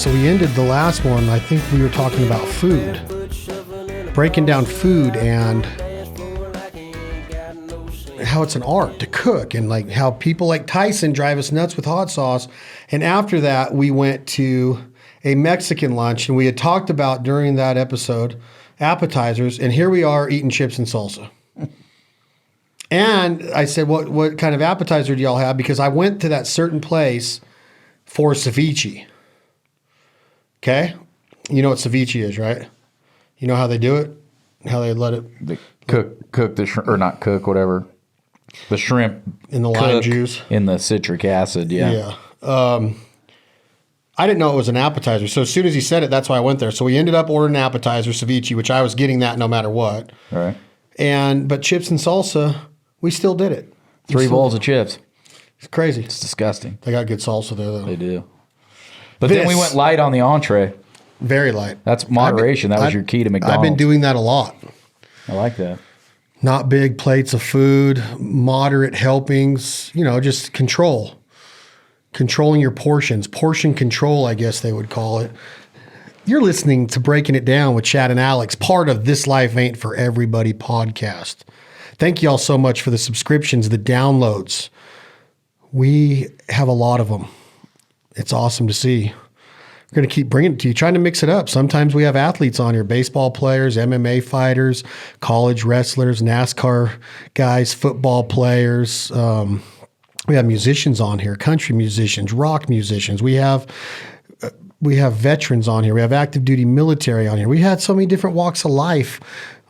So we ended the last one, I think we were talking about food. Breaking down food and how it's an art to cook, and like how people like Tyson drive us nuts with hot sauce. And after that, we went to a Mexican lunch, and we had talked about during that episode appetizers, and here we are eating chips and salsa. And I said, what kind of appetizer do y'all have? Because I went to that certain place for ceviche. Okay? You know what ceviche is, right? You know how they do it? How they let it... They cook the shrimp, or not cook, whatever. The shrimp. In the lime juice. In the citric acid, yeah. Yeah. I didn't know it was an appetizer. So as soon as he said it, that's why I went there. So we ended up ordering an appetizer, ceviche, which I was getting that no matter what. All right. But chips and salsa... We still did it. 3 bowls of chips. It's crazy. It's disgusting. They got good salsa there, though. They do. But then we went light on the entree. Very light. That's moderation. That was your key to McDonald's. I've been doing that a lot. I like that. Not big plates of food, moderate helpings, just control. Controlling your portions. Portion control, I guess they would call it. You're listening to Breaking It Down with Chad and Alex, part of This Life Ain't For Everybody podcast. Thank you all so much for the subscriptions, the downloads. We have a lot of them. It's awesome to see. We're going to keep bringing it to you, trying to mix it up. Sometimes we have athletes on here, baseball players, MMA fighters, college wrestlers, NASCAR guys, football players. We have musicians on here, country musicians, rock musicians. We have veterans on here. We have active duty military on here. We had so many different walks of life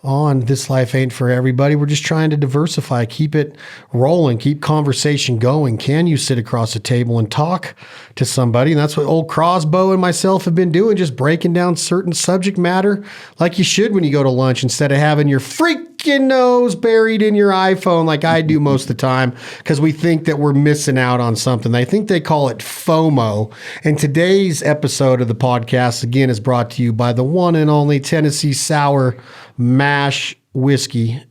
on This Life Ain't For Everybody. We're just trying to diversify, keep it rolling, keep conversation going. Can you sit across the table and talk to somebody? And that's what old Crosbo and myself have been doing, just breaking down certain subject matter like you should when you go to lunch, instead of having your freaking nose buried in your iPhone like I do most of the time, because we think that we're missing out on something. I think they call it FOMO. And today's episode of the podcast, again, is brought to you by the one and only Tennessee Sour Mash Whiskey,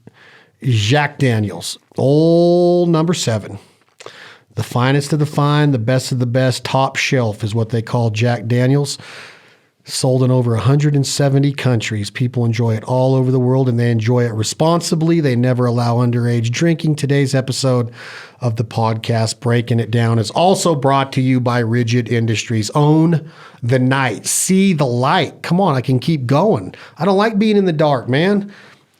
Jack Daniels, old number 7. The finest of the fine, the best of the best, top shelf is what they call Jack Daniels. Sold in over 170 countries. People enjoy it all over the world, and they enjoy it responsibly. They never allow underage drinking. Today's episode of the podcast, Breaking It Down, is also brought to you by Rigid Industries. Own the night. See the light. Come on, I can keep going. I don't like being in the dark, man.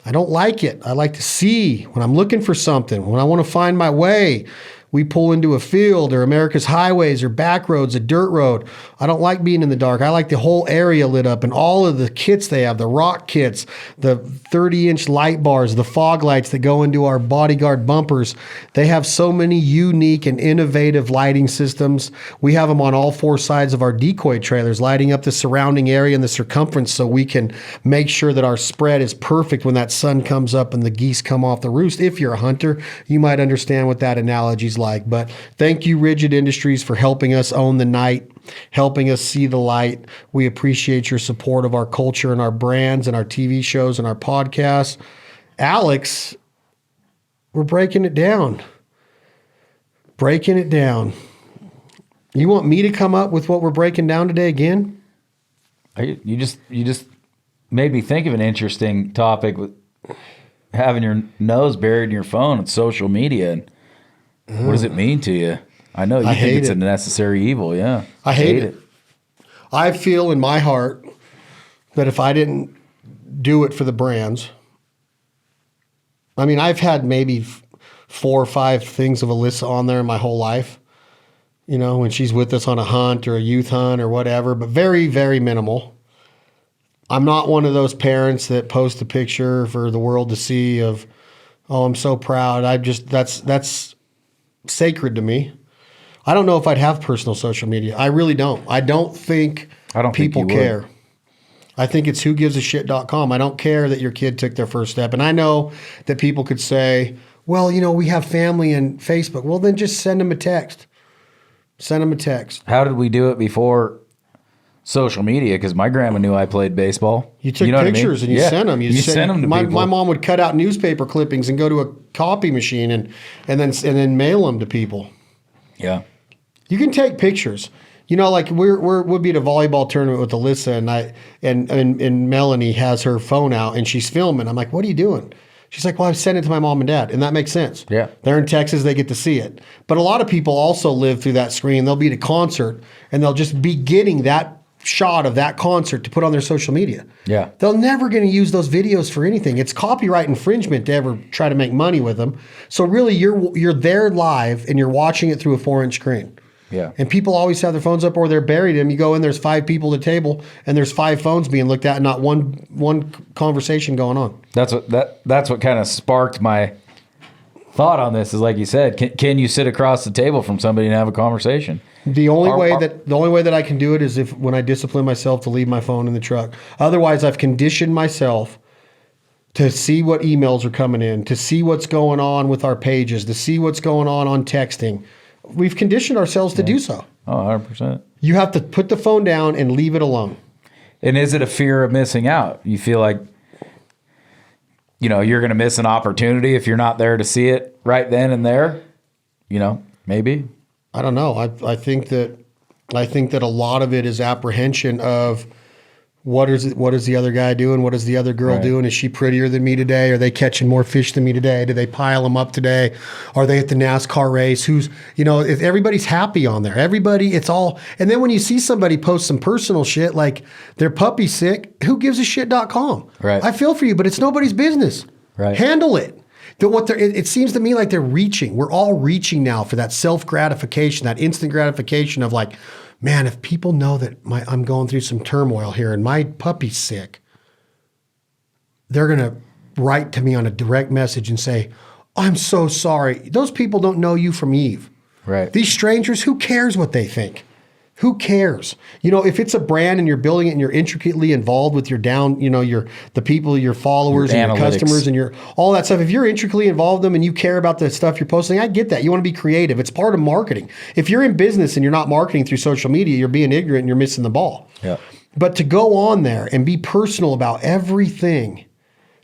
I don't like it. I like to see when I'm looking for something, when I want to find my way. We pull into a field or America's highways or back roads, a dirt road. I don't like being in the dark. I like the whole area lit up, and all of the kits they have, the rock kits, the 30-inch light bars, the fog lights that go into our bodyguard bumpers. They have so many unique and innovative lighting systems. We have them on all 4 sides of our decoy trailers, lighting up the surrounding area and the circumference so we can make sure that our spread is perfect when that sun comes up and the geese come off the roost. If you're a hunter, you might understand what that analogy is like. But thank you, Rigid Industries, for helping us own the night, helping us see the light. We appreciate your support of our culture and our brands and our TV shows and our podcasts. Alex, we're breaking it down. Breaking it down. You want me to come up with what we're breaking down today again? You just made me think of an interesting topic with having your nose buried in your phone and social media. And what does it mean to you? I know you think it's a necessary evil, yeah. I hate it. I feel in my heart that if I didn't do it for the brands, I mean, I've had maybe 4 or 5 things of Alyssa on there in my whole life, when she's with us on a hunt or a youth hunt or whatever, but very, very minimal. I'm not one of those parents that post a picture for the world to see of, oh, I'm so proud. That's sacred to me. I don't know if I'd have personal social media. I really don't. I don't think people care. I think it's whogivesashit.com. I don't care that your kid took their first step. And I know that people could say, well, we have family and Facebook. Well, then just send them a text. Send them a text. How did we do it before social media? Because my grandma knew I played baseball. You took pictures and you sent them. You sent them to people. My mom would cut out newspaper clippings and go to a copy machine and then mail them to people. Yeah. You can take pictures. You know, like we'll be at a volleyball tournament with Alyssa, and Melanie has her phone out and she's filming. I'm like, what are you doing? She's like, well, I sent it to my mom and dad, and that makes sense. Yeah. They're in Texas, they get to see it. But a lot of people also live through that screen. They'll be at a concert and they'll just be getting that shot of that concert to put on their social media. Yeah. They're never going to use those videos for anything. It's copyright infringement to ever try to make money with them. So really, you're there live and you're watching it through a 4-inch screen. Yeah. And people always have their phones up or they're buried in them. You go in, there's 5 people at the table and there's 5 phones being looked at and not one conversation going on. That's what kind of sparked my thought on this is like you said, can you sit across the table from somebody and have a conversation? The only way that I can do it is if when I discipline myself to leave my phone in the truck. Otherwise, I've conditioned myself to see what emails are coming in, to see what's going on with our pages, to see what's going on texting. We've conditioned ourselves to do so. Oh, 100%. You have to put the phone down and leave it alone. And is it a fear of missing out? You feel like, you're going to miss an opportunity if you're not there to see it right then and there? Maybe. I don't know. I think that a lot of it is apprehension of what is the other guy doing? What is the other girl doing? Is she prettier than me today? Are they catching more fish than me today? Do they pile them up today? Are they at the NASCAR race? If everybody's happy on there, it's all. And then when you see somebody post some personal shit like their puppy's sick, who gives a shit.com? Right. I feel for you, but it's nobody's business. Right. Handle it. It seems to me like they're reaching. We're all reaching now for that self-gratification, that instant gratification of like, man, if people know that I'm going through some turmoil here and my puppy's sick, they're going to write to me on a direct message and say, I'm so sorry. Those people don't know you from Eve. Right. These strangers, who cares what they think? Who cares? If it's a brand and you're building it and you're intricately involved with the people, your followers, and your customers and all that stuff. If you're intricately involved in them and you care about the stuff you're posting, I get that. You want to be creative. It's part of marketing. If you're in business and you're not marketing through social media, you're being ignorant and you're missing the ball. Yeah. But to go on there and be personal about everything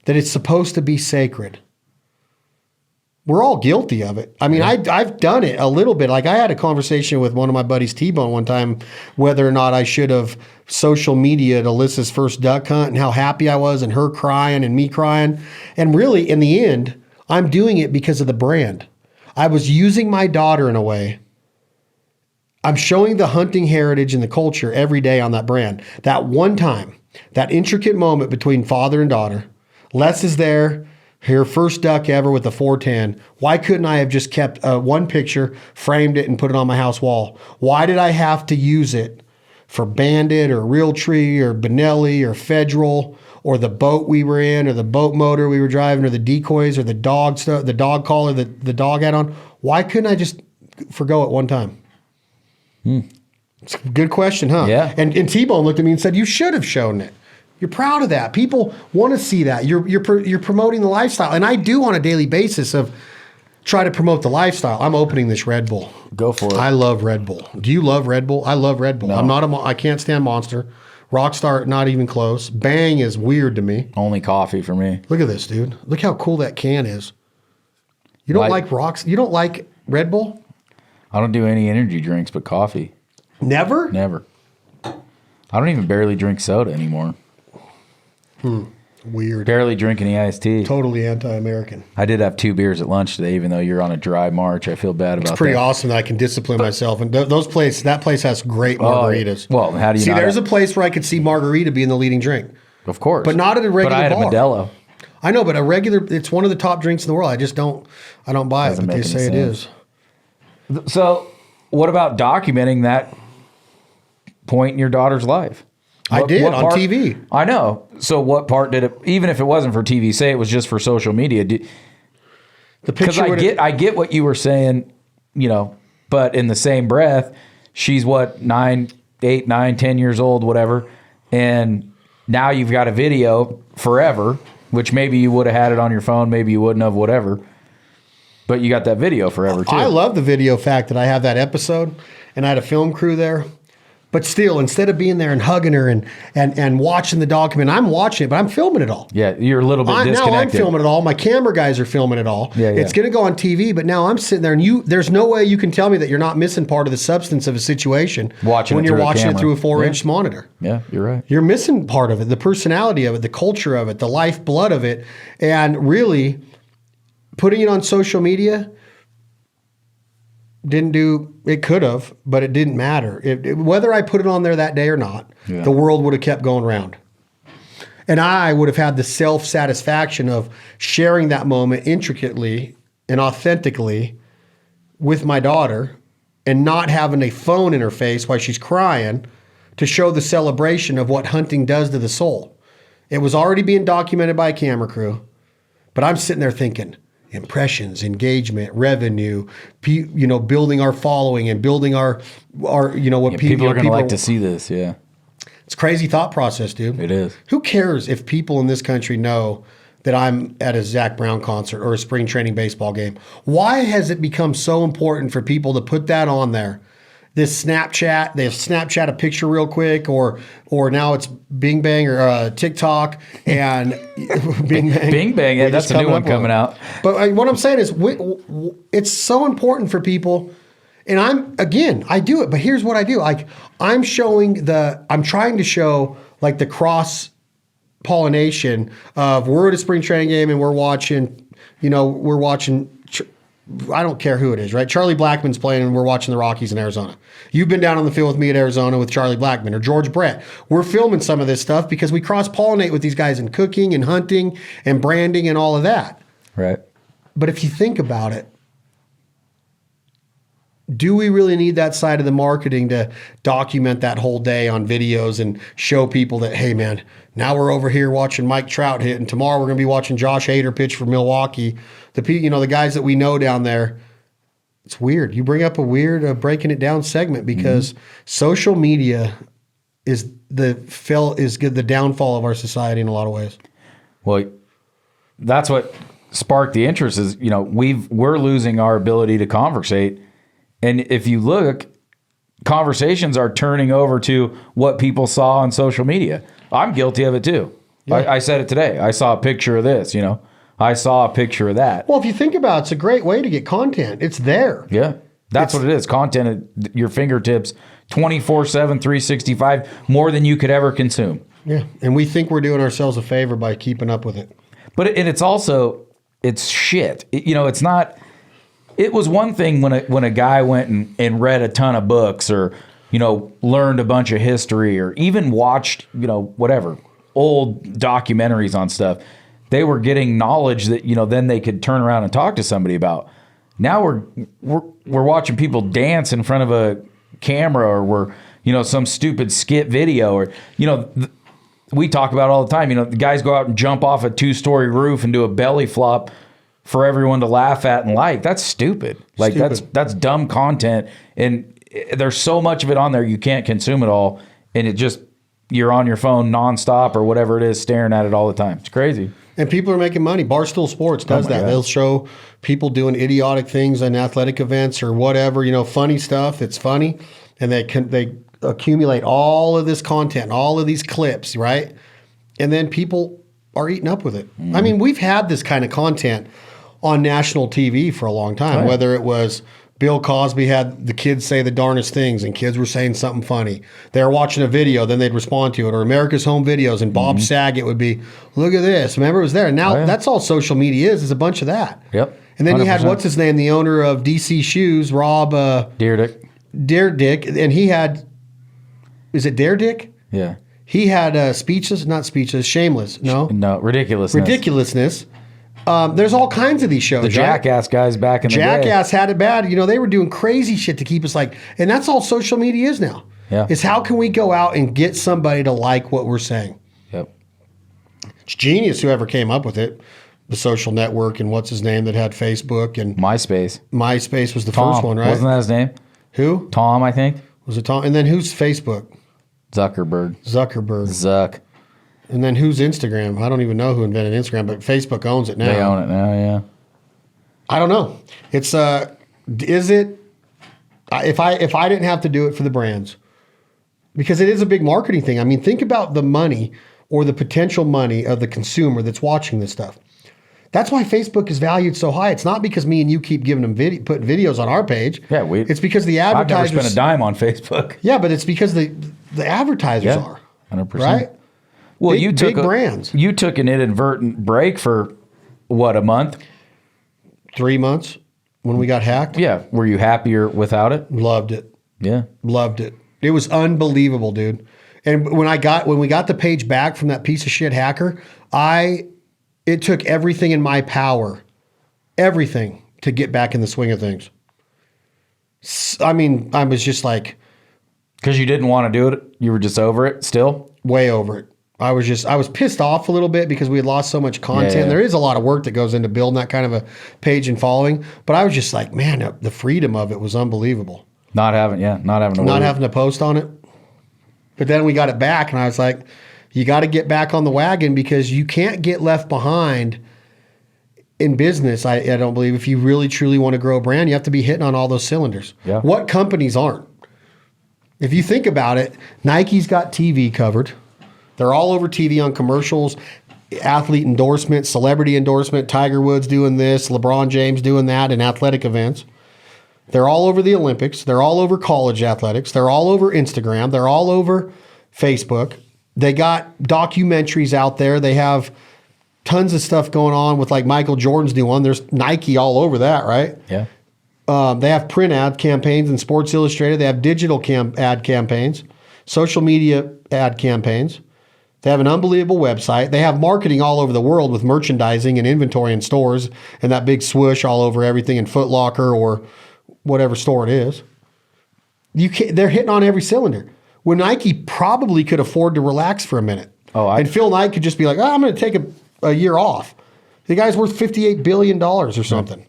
that it's supposed to be sacred. We're all guilty of it. I mean, I've done it a little bit. Like I had a conversation with one of my buddies, T-Bone, one time, whether or not I should have social media at Alyssa's first duck hunt and how happy I was and her crying and me crying. And really, in the end, I'm doing it because of the brand. I was using my daughter in a way. I'm showing the hunting heritage and the culture every day on that brand. That one time, that intricate moment between father and daughter, Les is there. Her first duck ever with the 410. Why couldn't I have just kept one picture, framed it, and put it on my house wall? Why did I have to use it for Bandit or Realtree or Benelli or Federal or the boat we were in or the boat motor we were driving or the decoys or the dog stuff, the dog collar that the dog had on? Why couldn't I just forgo it one time? It's a good question, huh? Yeah. And T-Bone looked at me and said, you should have shown it. You're proud of that. People want to see that. You're promoting the lifestyle. And I do on a daily basis of try to promote the lifestyle. I'm opening this Red Bull. Go for it. I love Red Bull. Do you love Red Bull? I love Red Bull. No. I can't stand Monster. Rockstar, not even close. Bang is weird to me. Only coffee for me. Look at this, dude. Look how cool that can is. You don't like rocks? You don't like Red Bull? I don't do any energy drinks but coffee. Never? Never. I don't even barely drink soda anymore. Weird. Barely drink any iced tea. Totally anti-American. I did have 2 beers at lunch today, even though you're on a dry March. I feel bad about that. It's pretty awesome that I can discipline myself. And that place has great margaritas. Well, how do you see? not There's a place where I could see margarita being the leading drink. Of course, but not at a regular bar. But I had bar. a Modelo. I know, but it's one of the top drinks in the world. I just don't buy it, but they say it is. So, what about documenting that point in your daughter's life? I did on TV. I know. So what part did it, even if it wasn't for TV, say it was just for social media? Because I get what you were saying, but in the same breath, she's what, 8, 9, 10 years old, whatever. And now you've got a video forever, which maybe you would have had it on your phone, maybe you wouldn't have, whatever. But you got that video forever too. I love the video fact that I have that episode and I had a film crew there. But still, instead of being there and hugging her and watching the document, I'm watching it, but I'm filming it all. Yeah, you're a little bit disconnected. Now I'm filming it all. My camera guys are filming it all. Yeah. It's going to go on TV, but now I'm sitting there, and there's no way you can tell me that you're not missing part of the substance of a situation When you're through watching it through a 4-inch monitor. Yeah, you're right. You're missing part of it, the personality of it, the culture of it, the lifeblood of it, and really putting it on social media didn't do, it could have, but it didn't matter. Whether I put it on there that day or not, the world would have kept going round. And I would have had the self-satisfaction of sharing that moment intricately and authentically with my daughter and not having a phone in her face while she's crying to show the celebration of what hunting does to the soul. It was already being documented by a camera crew, but I'm sitting there thinking, impressions, engagement, revenue, building our following and building our what people are going to like to see this. Yeah. It's a crazy thought process, dude. It is. Who cares if people in this country know that I'm at a Zach Brown concert or a spring training baseball game? Why has it become so important for people to put that on there? This Snapchat, they have Snapchat a picture real quick, or now it's Bing Bang or TikTok and Bing Bang. Bing Bang, yeah, that's a new one coming out. But what I'm saying is, it's so important for people. And I do it, but here's what I do. I'm trying to show like the cross pollination of we're at a spring training game and we're watching, I don't care who it is, right? Charlie Blackmon's playing and we're watching the Rockies in Arizona. You've been down on the field with me at Arizona with Charlie Blackmon or George Brett. We're filming some of this stuff because we cross-pollinate with these guys in cooking and hunting and branding and all of that. Right. But if you think about it, do we really need that side of the marketing to document that whole day on videos and show people that, hey, man, now we're over here watching Mike Trout hit, and tomorrow we're going to be watching Josh Hader pitch for Milwaukee. The guys that we know down there. It's weird. You bring up a weird breaking it down segment because social media is the downfall of our society in a lot of ways. Well, that's what sparked the interest. Is we're losing our ability to conversate. And if you look, conversations are turning over to what people saw on social media. I'm guilty of it too. Yeah. I said it today. I saw a picture of this, I saw a picture of that. Well, if you think about it, it's a great way to get content. It's there. Yeah. That's what it is. Content at your fingertips 24/7, 365, more than you could ever consume. Yeah. And we think we're doing ourselves a favor by keeping up with it. But it's shit. It's not. It was one thing when a guy went and read a ton of books or, learned a bunch of history or even watched, whatever, old documentaries on stuff. They were getting knowledge that, then they could turn around and talk to somebody about. Now we're watching people dance in front of a camera or we're, some stupid skit video or, we talk about it all the time. The guys go out and jump off a 2-story roof and do a belly flop for everyone to laugh at and like. That's stupid. That's dumb content. And there's so much of it on there, you can't consume it all. And you're on your phone nonstop or whatever it is, staring at it all the time. It's crazy. And people are making money. Barstool Sports does that. God. They'll show people doing idiotic things in athletic events or whatever, funny stuff. It's funny. And they accumulate all of this content, all of these clips, right? And then people are eating up with it. I mean, we've had this kind of content on national TV for a long time, right. Whether it was Bill Cosby had the kids say the darnest things and kids were saying something funny. They were watching a video, then they'd respond to it. Or America's Home Videos and Bob Saget would be, look at this. Remember, it was there. And now that's all social media is a bunch of that. Yep. And then 100%. You had, what's his name, the owner of DC Shoes, Rob Dyrdek. And he had, is it Dyrdek? Yeah. He had Shameless. No, Ridiculousness. There's all kinds of these shows. The Jackass guys back in the day. Jackass had it bad. They were doing crazy shit to keep us and that's all social media is now. Yeah. Is how can we go out and get somebody to like what we're saying? Yep. It's genius whoever came up with it. The social network and what's his name that had Facebook and MySpace. MySpace was the Tom. first one, right? Wasn't that his name? Who? Tom, I think. Was it Tom? And then who's Facebook? Zuckerberg. Zuck. And then who's Instagram? I don't even know who invented Instagram, but Facebook owns it now. They own it now, yeah. I don't know. It's is it if I didn't have to do it for the brands, because it is a big marketing thing. I mean, think about the money or the potential money of the consumer that's watching this stuff. That's why Facebook is valued so high. It's not because me and you keep giving them putting videos on our page. Yeah, it's because the I've advertisers. never spent a dime on Facebook. Yeah, but it's because the advertisers are 100%. right. Well, big, you took big brands. You took an inadvertent break for what, a month? 3 months when we got hacked. Yeah. Were you happier without it? Loved it. Yeah. Loved it. It was unbelievable, dude. And when we got the page back from that piece of shit hacker, it took everything in my power, everything, to get back in the swing of things. I mean, I was just like, because you didn't want to do it. You were just over it still. Way over it. I was pissed off a little bit because we had lost so much content. Yeah. There is a lot of work that goes into building that kind of a page and following, but I was just like, man, the freedom of it was unbelievable. Not having to post on it. But then we got it back, and I was like, you got to get back on the wagon because you can't get left behind in business. I don't believe if you really truly want to grow a brand, you have to be hitting on all those cylinders. Yeah. What companies aren't? If you think about it, Nike's got TV covered. They're all over TV on commercials, athlete endorsement, celebrity endorsement, Tiger Woods doing this, LeBron James doing that in athletic events. They're all over the Olympics. They're all over college athletics. They're all over Instagram. They're all over Facebook. They got documentaries out there. They have tons of stuff going on with like Michael Jordan's new one. There's Nike all over that, right? Yeah. They have print ad campaigns in Sports Illustrated. They have digital ad campaigns, social media ad campaigns. They have an unbelievable website. They have marketing all over the world with merchandising and inventory in stores and that big swoosh all over everything in Foot Locker or whatever store it is. They're hitting on every cylinder. When Nike probably could afford to relax for a minute. And Phil Knight could just be like, I'm going to take a year off. The guy's worth $58 billion or something.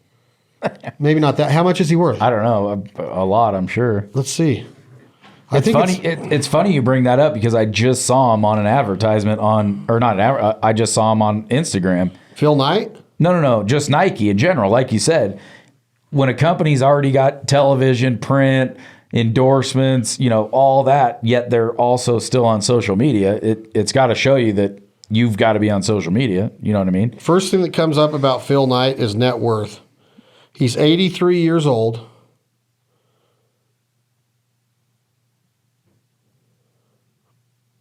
Maybe not that. How much is he worth? I don't know. A lot, I'm sure. Let's see. It's funny you bring that up because I just saw him on an advertisement I just saw him on Instagram. Phil Knight? No. Just Nike in general. Like you said, when a company's already got television, print, endorsements, all that, yet they're also still on social media, it's got to show you that you've got to be on social media. You know what I mean? First thing that comes up about Phil Knight is net worth. He's 83 years old.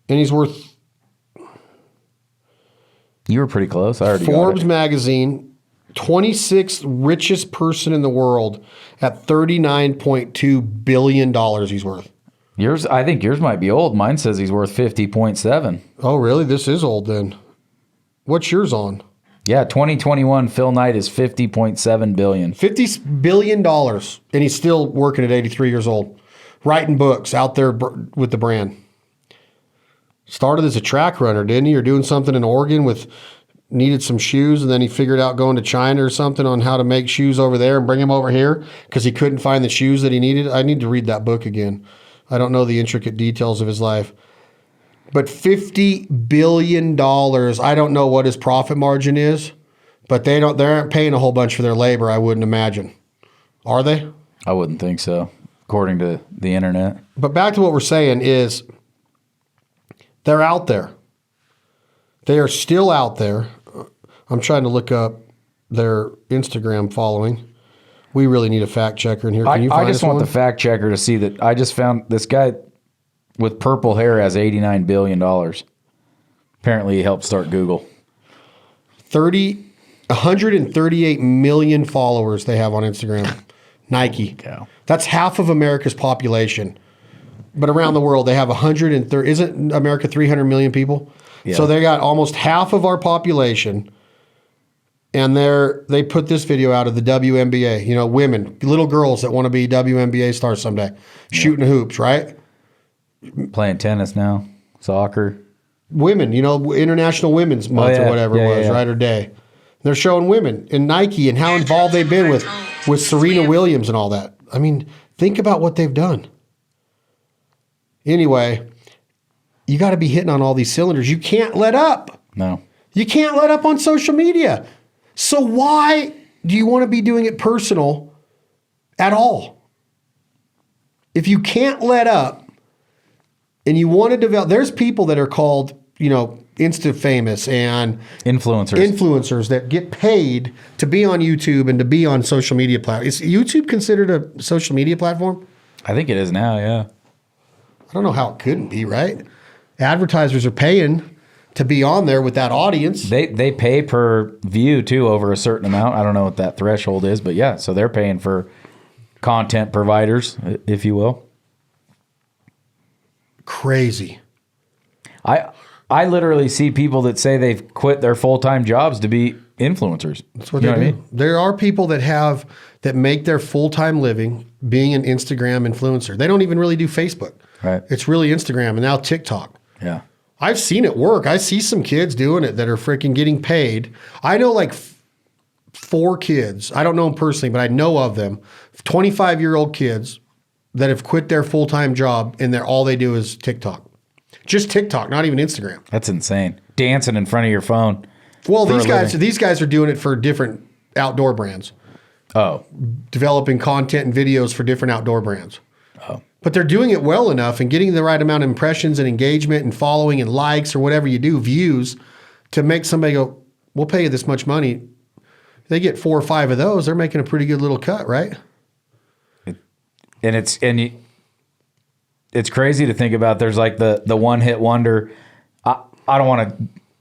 And he's worth... You were pretty close. I already Forbes got it. magazine, 26th richest person in the world at $39.2 billion he's worth. I think yours might be old. Mine says he's worth 50.7. Oh, really? This is old then. What's yours on? Yeah, 2021 Phil Knight is $50.7 billion. $50 billion, and he's still working at 83 years old, writing books out there with the brand. Started as a track runner, didn't he? Or doing something in Oregon needed some shoes, and then he figured out going to China or something on how to make shoes over there and bring them over here because he couldn't find the shoes that he needed. I need to read that book again. I don't know the intricate details of his life. But $50 billion, I don't know what his profit margin is, but they aren't paying a whole bunch for their labor, I wouldn't imagine. Are they? I wouldn't think so, according to the internet. But back to what we're saying is they're out there. They are still out there. I'm trying to look up their Instagram following. We really need a fact checker in here. Can you find I just want one? the fact checker to see that. I just found this guy with purple hair has $89 billion. Apparently he helped start Google. 138 million followers they have on Instagram. Nike. Cow. That's half of America's population. But around the world, they have 130. Isn't America 300 million people? Yeah. So they got almost half of our population. And they put this video out of the WNBA. Women, little girls that want to be WNBA stars someday. Shooting hoops, right? Playing tennis now, soccer. Women, International Women's Month or whatever it was, right? Or day. They're showing women in Nike and how involved they've been with Serena Williams and all that. I mean, think about what they've done. Anyway, you got to be hitting on all these cylinders. You can't let up. No. You can't let up on social media. So why do you want to be doing it personal at all? If you can't let up and you want to develop, there's people that are called, Insta famous and influencers that get paid to be on YouTube and to be on social media platforms. Is YouTube considered a social media platform? I think it is now, yeah. I don't know how it couldn't be, right? Advertisers are paying to be on there with that audience. They pay per view too over a certain amount. I don't know what that threshold is, but yeah, so they're paying for content providers, if you will. Crazy. I literally see people that say they've quit their full-time jobs to be influencers. That's what they do. I mean? There are people that make their full-time living being an Instagram influencer. They don't even really do Facebook. Right. It's really Instagram and now TikTok. Yeah. I've seen it work. I see some kids doing it that are freaking getting paid. I know like 4 kids. I don't know them personally, but I know of them. 25-year-old kids that have quit their full-time job and all they do is TikTok. Just TikTok, not even Instagram. That's insane. Dancing in front of your phone. Well, these guys are doing it for different outdoor brands. Oh. Developing content and videos for different outdoor brands. Oh. But they're doing it well enough and getting the right amount of impressions and engagement and following and likes or whatever you do, views, to make somebody go, we'll pay you this much money. If they get 4 or 5 of those, they're making a pretty good little cut, right? It's crazy to think about. There's like the one-hit wonder. I don't want to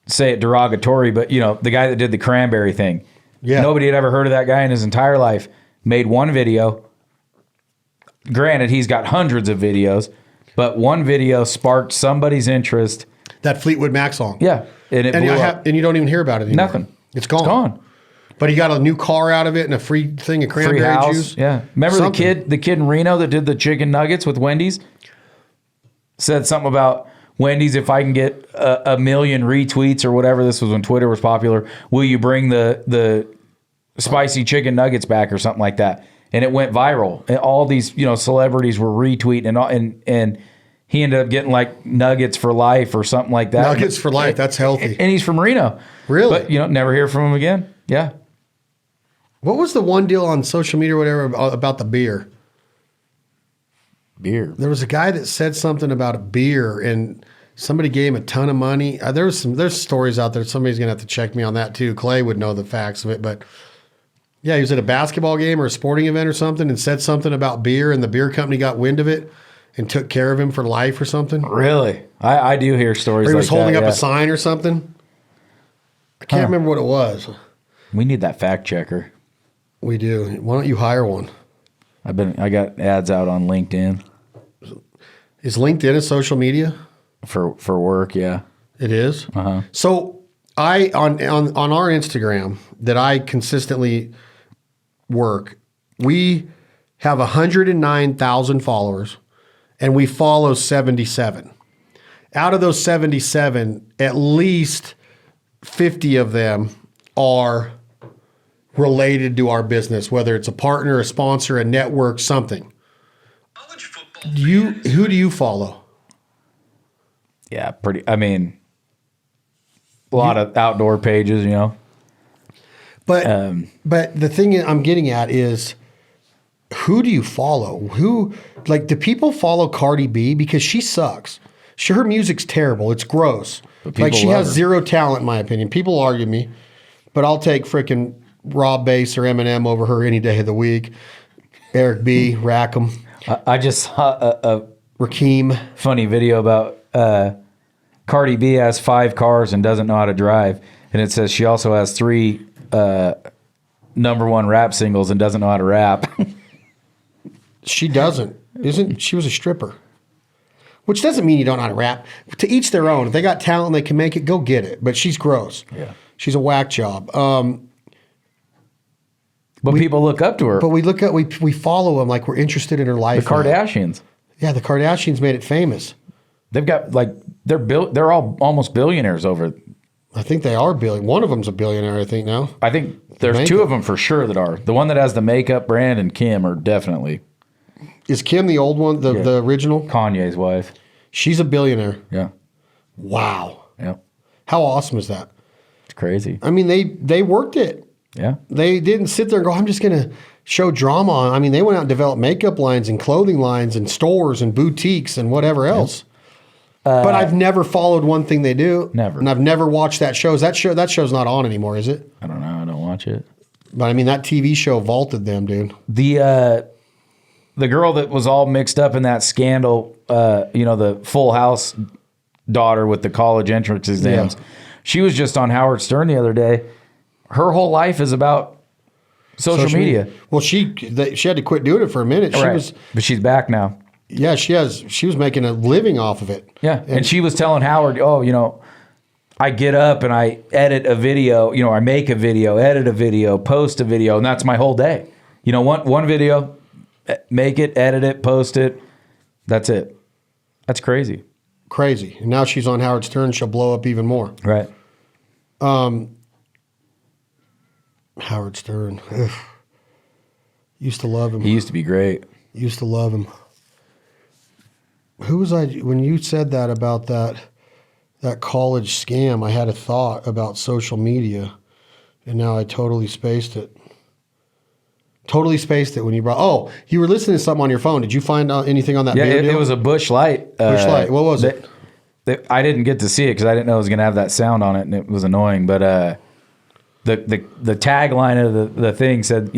say it derogatory, but the guy that did the cranberry thing. Yeah. Nobody had ever heard of that guy in his entire life. Made one video. Granted, he's got hundreds of videos, but one video sparked somebody's interest. That Fleetwood Mac song. Yeah. And you don't even hear about it anymore. Nothing. It's gone. It's gone. But he got a new car out of it and a free thing of cranberry juice. Yeah. Remember the kid in Reno that did the chicken nuggets with Wendy's? Said something about Wendy's, if I can get a million retweets or whatever, this was when Twitter was popular, will you bring the spicy chicken nuggets back or something like that? And it went viral. And all these, celebrities were retweeting and he ended up getting like nuggets for life or something like that. Nuggets for life. That's healthy. And he's from Reno. Really? But, never hear from him again. Yeah. What was the one deal on social media or whatever about the beer? Beer. There was a guy that said something about a beer and somebody gave him a ton of money. There's stories out there. Somebody's going to have to check me on that too. Clay would know the facts of it, but yeah, he was at a basketball game or a sporting event or something and said something about beer and the beer company got wind of it and took care of him for life or something. Really? I do hear stories like that. Or he was holding up a sign or something. I can't remember what it was. We need that fact checker. We do. Why don't you hire one? I got ads out on LinkedIn. Is LinkedIn a social media? For work, yeah. It is? Uh-huh. So on our Instagram that I consistently work, we have 109,000 followers and we follow 77. Out of those 77, at least 50 of them are related to our business, whether it's a partner, a sponsor, a network, something. Who do you follow? Yeah, a lot of outdoor pages, But the thing I'm getting at is, who do you follow? Do people follow Cardi B? Because she sucks. Her music's terrible. It's gross. Like she has zero talent, in my opinion. People argue me, but I'll take frickin' Rob Bass or Eminem over her any day of the week. Eric B, Rackham. I just saw a Rakeem funny video about Cardi B has 5 cars and doesn't know how to drive, and it says she also has 3 #1 rap singles and doesn't know how to rap. She doesn't. She was a stripper. Which doesn't mean you don't know how to rap. To each their own. If they got talent and they can make it, go get it. But she's gross. Yeah. She's a whack job. But people look up to her. But we follow them like we're interested in her life. The Kardashians. Yeah, the Kardashians made it famous. They've got they're all almost billionaires over. I think they are billion. One of them's a billionaire, I think now. I think there's 2 of them for sure that are. The one that has the makeup brand and Kim are definitely. Is Kim the old one, the original? Kanye's wife. She's a billionaire. Yeah. Wow. Yeah. How awesome is that? It's crazy. I mean, they worked it. Yeah. They didn't sit there and go, I'm just going to show drama on. I mean, they went out and developed makeup lines and clothing lines and stores and boutiques and whatever else. But I've never followed one thing they do. Never. And I've never watched that show. That show's not on anymore, is it? I don't know. I don't watch it. But I mean, that TV show vaulted them, dude. The girl that was all mixed up in that scandal, the Full House daughter with the college entrance exams. Yeah. She was just on Howard Stern the other day. Her whole life is about social media. Well, she had to quit doing it for a minute. But she's back now. Yeah, she was making a living off of it. Yeah, and she was telling Howard, I get up and I edit a video, I make a video, edit a video, post a video, and that's my whole day. One video, make it, edit it, post it. That's it. That's crazy. Crazy. And now she's on Howard Stern. She'll blow up even more. Right. Howard Stern. Ugh. Used to love him. He used to be great. Used to love him. Who was I? When you said that about that college scam, I had a thought about social media, and now I totally spaced it. Totally spaced it when you brought. Oh, you were listening to something on your phone. Did you find out anything on that? Yeah, beer deal? it was a Bush Light. Bush Light. What was it? I didn't get to see it because I didn't know it was going to have that sound on it, and it was annoying. But the tagline of the thing said,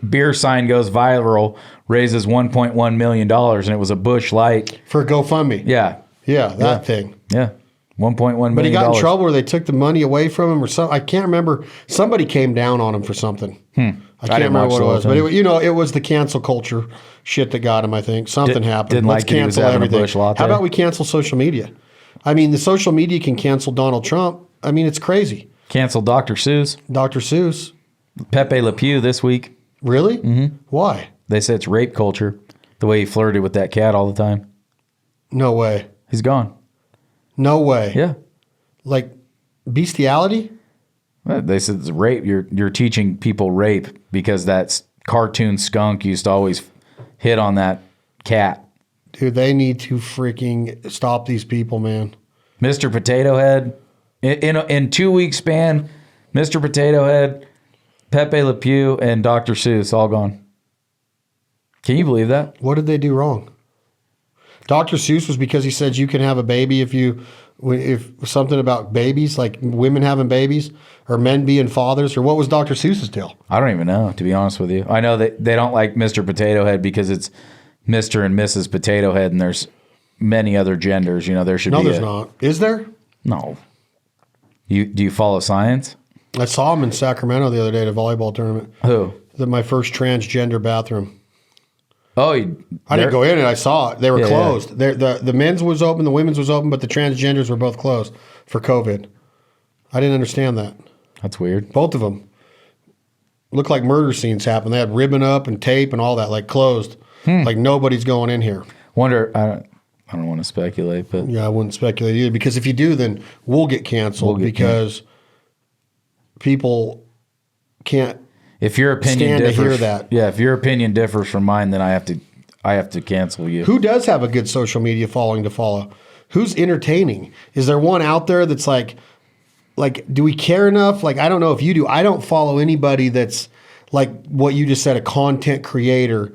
beer sign goes viral, raises $1.1 million, and it was a Bush Light for GoFundMe. Yeah, that thing. Yeah, $1.1 million. But he got in trouble, or they took the money away from him, or something. I can't remember. Somebody came down on him for something. I can't remember what it was, but it was the cancel culture shit that got him. I think something happened. Didn't Let's like he was cancel having a everything. Bush Latte. How about we cancel social media? I mean, the social media can cancel Donald Trump. I mean, it's crazy. Cancel Dr. Seuss. Dr. Seuss. Pepe Le Pew this week. Really? Mm-hmm. Why? They said it's rape culture. The way he flirted with that cat all the time. No way. He's gone. No way. Yeah. Like bestiality? They said it's rape. You're teaching people rape because that cartoon skunk used to always hit on that cat. Dude, they need to freaking stop these people, man. Mr. Potato Head. In 2 week span, Mr. Potato Head, Pepe Le Pew, and Dr. Seuss all gone. Can you believe that? What did they do wrong? Dr. Seuss was because he said you can have a baby if something about babies, like women having babies or men being fathers, or what was Dr. Seuss's deal? I don't even know, to be honest with you. I know that they don't like Mr. Potato Head because it's Mr. and Mrs. Potato Head, and there's many other genders. There should be. No, there's not. Is there? No. Do you follow science? I saw him in Sacramento the other day at a volleyball tournament. Who? My first transgender bathroom. Oh, I didn't go in it. I saw it. They were closed. Yeah. The men's was open, the women's was open, but the transgenders were both closed for COVID. I didn't understand that. That's weird. Both of them looked like murder scenes happened. They had ribbon up and tape and all that, like closed. Like nobody's going in here. Wonder. I don't want to speculate, but yeah, I wouldn't speculate either, because if you do, then we'll get canceled because people can't. If your opinion differs, to hear that. Yeah, if your opinion differs from mine, then I have to cancel you. Who does have a good social media following to follow? Who's entertaining? Is there one out there that's like, do we care enough? Like, I don't know if you do. I don't follow anybody that's like what you just said, a content creator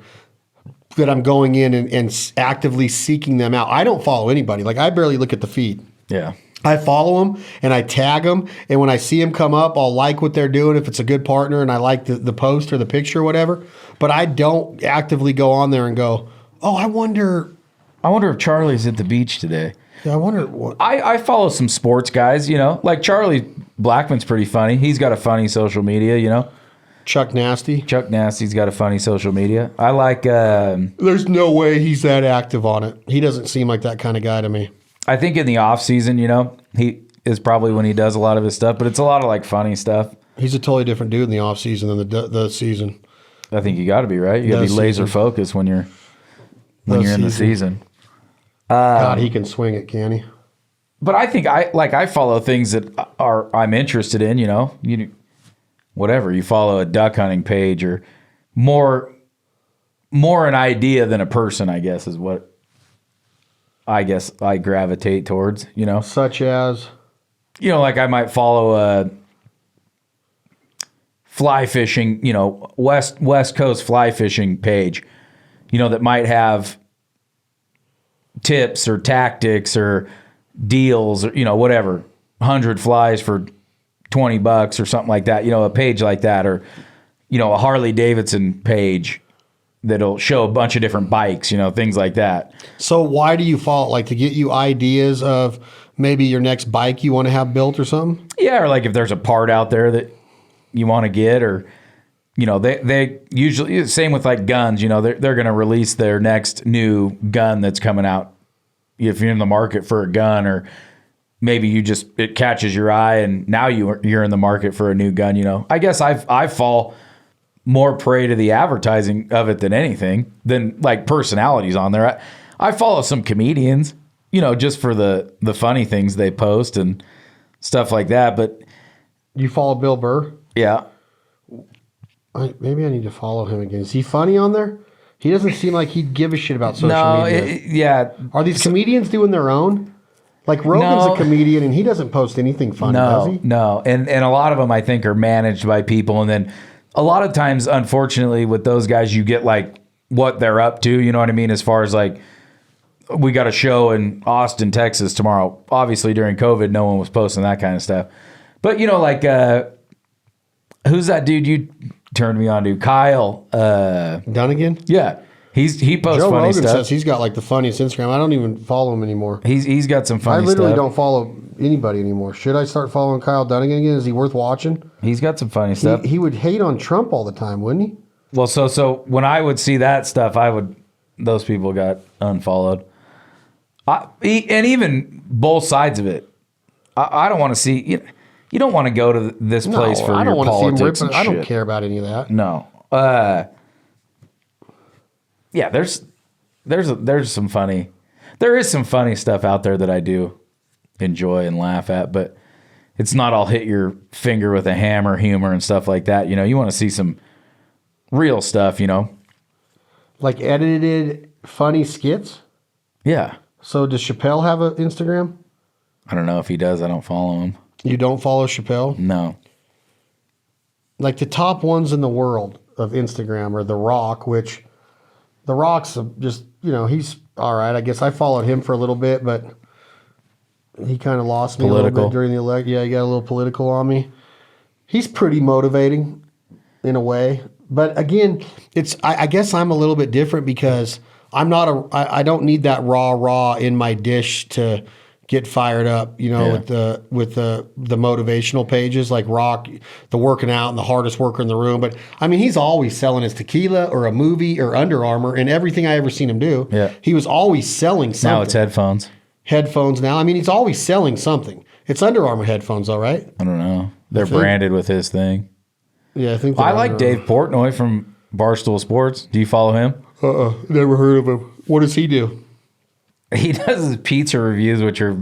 that I'm going in and actively seeking them out. I don't follow anybody. Like, I barely look at the feed. Yeah. I follow them and I tag them, and when I see them come up, I'll like what they're doing if it's a good partner and I like the post or the picture or whatever. But I don't actively go on there and go, oh, I wonder if Charlie's at the beach today. Yeah, I wonder what. I follow some sports guys, like Charlie Blackman's pretty funny. He's got a funny social media, Chuck Nasty. Chuck Nasty's got a funny social media. I like. There's no way he's that active on it. He doesn't seem like that kind of guy to me. I think in the off season, he is probably when he does a lot of his stuff, but it's a lot of like funny stuff. He's a totally different dude in the off season than the season. I think you got to be right. You got to be laser focused when you're in the season. God, he can swing it, can he? But I think I follow things that I'm interested in. Whatever, you follow a duck hunting page or more an idea than a person, I guess, is what I gravitate towards, Such as? Like I might follow a fly fishing, West Coast fly fishing page, that might have tips or tactics or deals or, whatever, 100 flies for $20 or something like that, a page like that, or, a Harley Davidson page that'll show a bunch of different bikes, things like that. So why do you follow? Like to get you ideas of maybe your next bike you want to have built or something? Yeah, or like if there's a part out there that you want to get, or they usually, same with like guns, they're going to release their next new gun that's coming out. If you're in the market for a gun, or maybe it catches your eye and now you're in the market for a new gun, I guess I fall more prey to the advertising of it than anything, than like personalities on there. I follow some comedians, just for the funny things they post and stuff like that. But you follow Bill Burr? Yeah. Maybe I need to follow him again. Is he funny on there? He doesn't seem like he'd give a shit about social media. Yeah. Are these comedians doing their own? Like Rogan's a comedian and he doesn't post anything funny, does he? No. And a lot of them I think are managed by people. And then a lot of times, unfortunately, with those guys, you get like what they're up to. You know what I mean? As far as like, we got a show in Austin, Texas tomorrow. Obviously, during COVID, no one was posting that kind of stuff. But, like, who's that dude you turned me on to? Kyle. Dunnigan? Yeah. He posts Joe funny Rogan stuff. says he's got like the funniest Instagram. I don't even follow him anymore. He's got some funny stuff. I literally don't follow anybody anymore. Should I start following Kyle Dunnigan again? Is he worth watching? He's got some funny stuff. He would hate on Trump all the time, wouldn't he? Well, so when I would see that stuff, those people got unfollowed. And even both sides of it. I don't want to see. You don't want to go to this place for I don't your want politics to see him ripping. and I shit. don't care about any of that. No. Yeah, there's some funny. There is some funny stuff out there that I do enjoy and laugh at, but it's not all hit your finger with a hammer humor and stuff like that. You want to see some real stuff. Like edited funny skits. Yeah. So does Chappelle have an Instagram? I don't know if he does. I don't follow him. You don't follow Chappelle? No. Like the top ones in the world of Instagram are The Rock, which The Rock's just, he's all right. I guess I followed him for a little bit, but he kind of lost me a little bit during the election. Yeah, he got a little political on me. He's pretty motivating in a way. But again, I guess I'm a little bit different because I don't need that raw in my dish to get fired up, with the motivational pages like Rock, the working out and the hardest worker in the room. But I mean, he's always selling his tequila or a movie or Under Armour and everything I ever seen him do. Yeah. He was always selling something. Now it's headphones. Headphones now. I mean, he's always selling something. It's Under Armour headphones, though, right? I don't know. They're branded with his thing. Yeah, I think. I like Dave Portnoy from Barstool Sports. Do you follow him? Never heard of him. What does he do? He does his pizza reviews, which are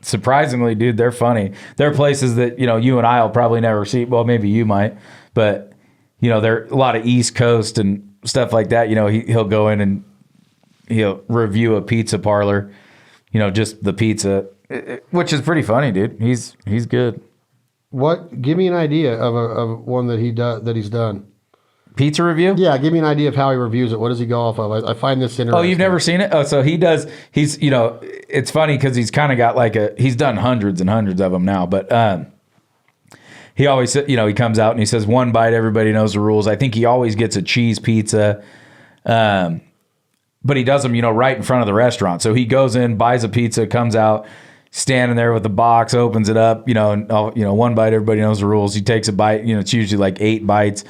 surprisingly, dude, they're funny. They're places that, you and I will probably never see. Well, maybe you might, but, they're a lot of East Coast and stuff like that. He'll go in and he'll review a pizza parlor, just the pizza, which is pretty funny, dude. He's good. What? Give me an idea of one that he's done. Pizza review? Yeah, give me an idea of how he reviews it. What does he go off of? I find this interesting. Oh, you've never seen it? Oh, so he does. He's, it's funny because he's kind of got he's done hundreds and hundreds of them now, but he always, he comes out and he says one bite, everybody knows the rules. I think he always gets a cheese pizza, but he does them, right in front of the restaurant. So he goes in, buys a pizza, comes out, standing there with the box, opens it up, and, one bite, everybody knows the rules. He takes a bite, it's usually like 8 bites.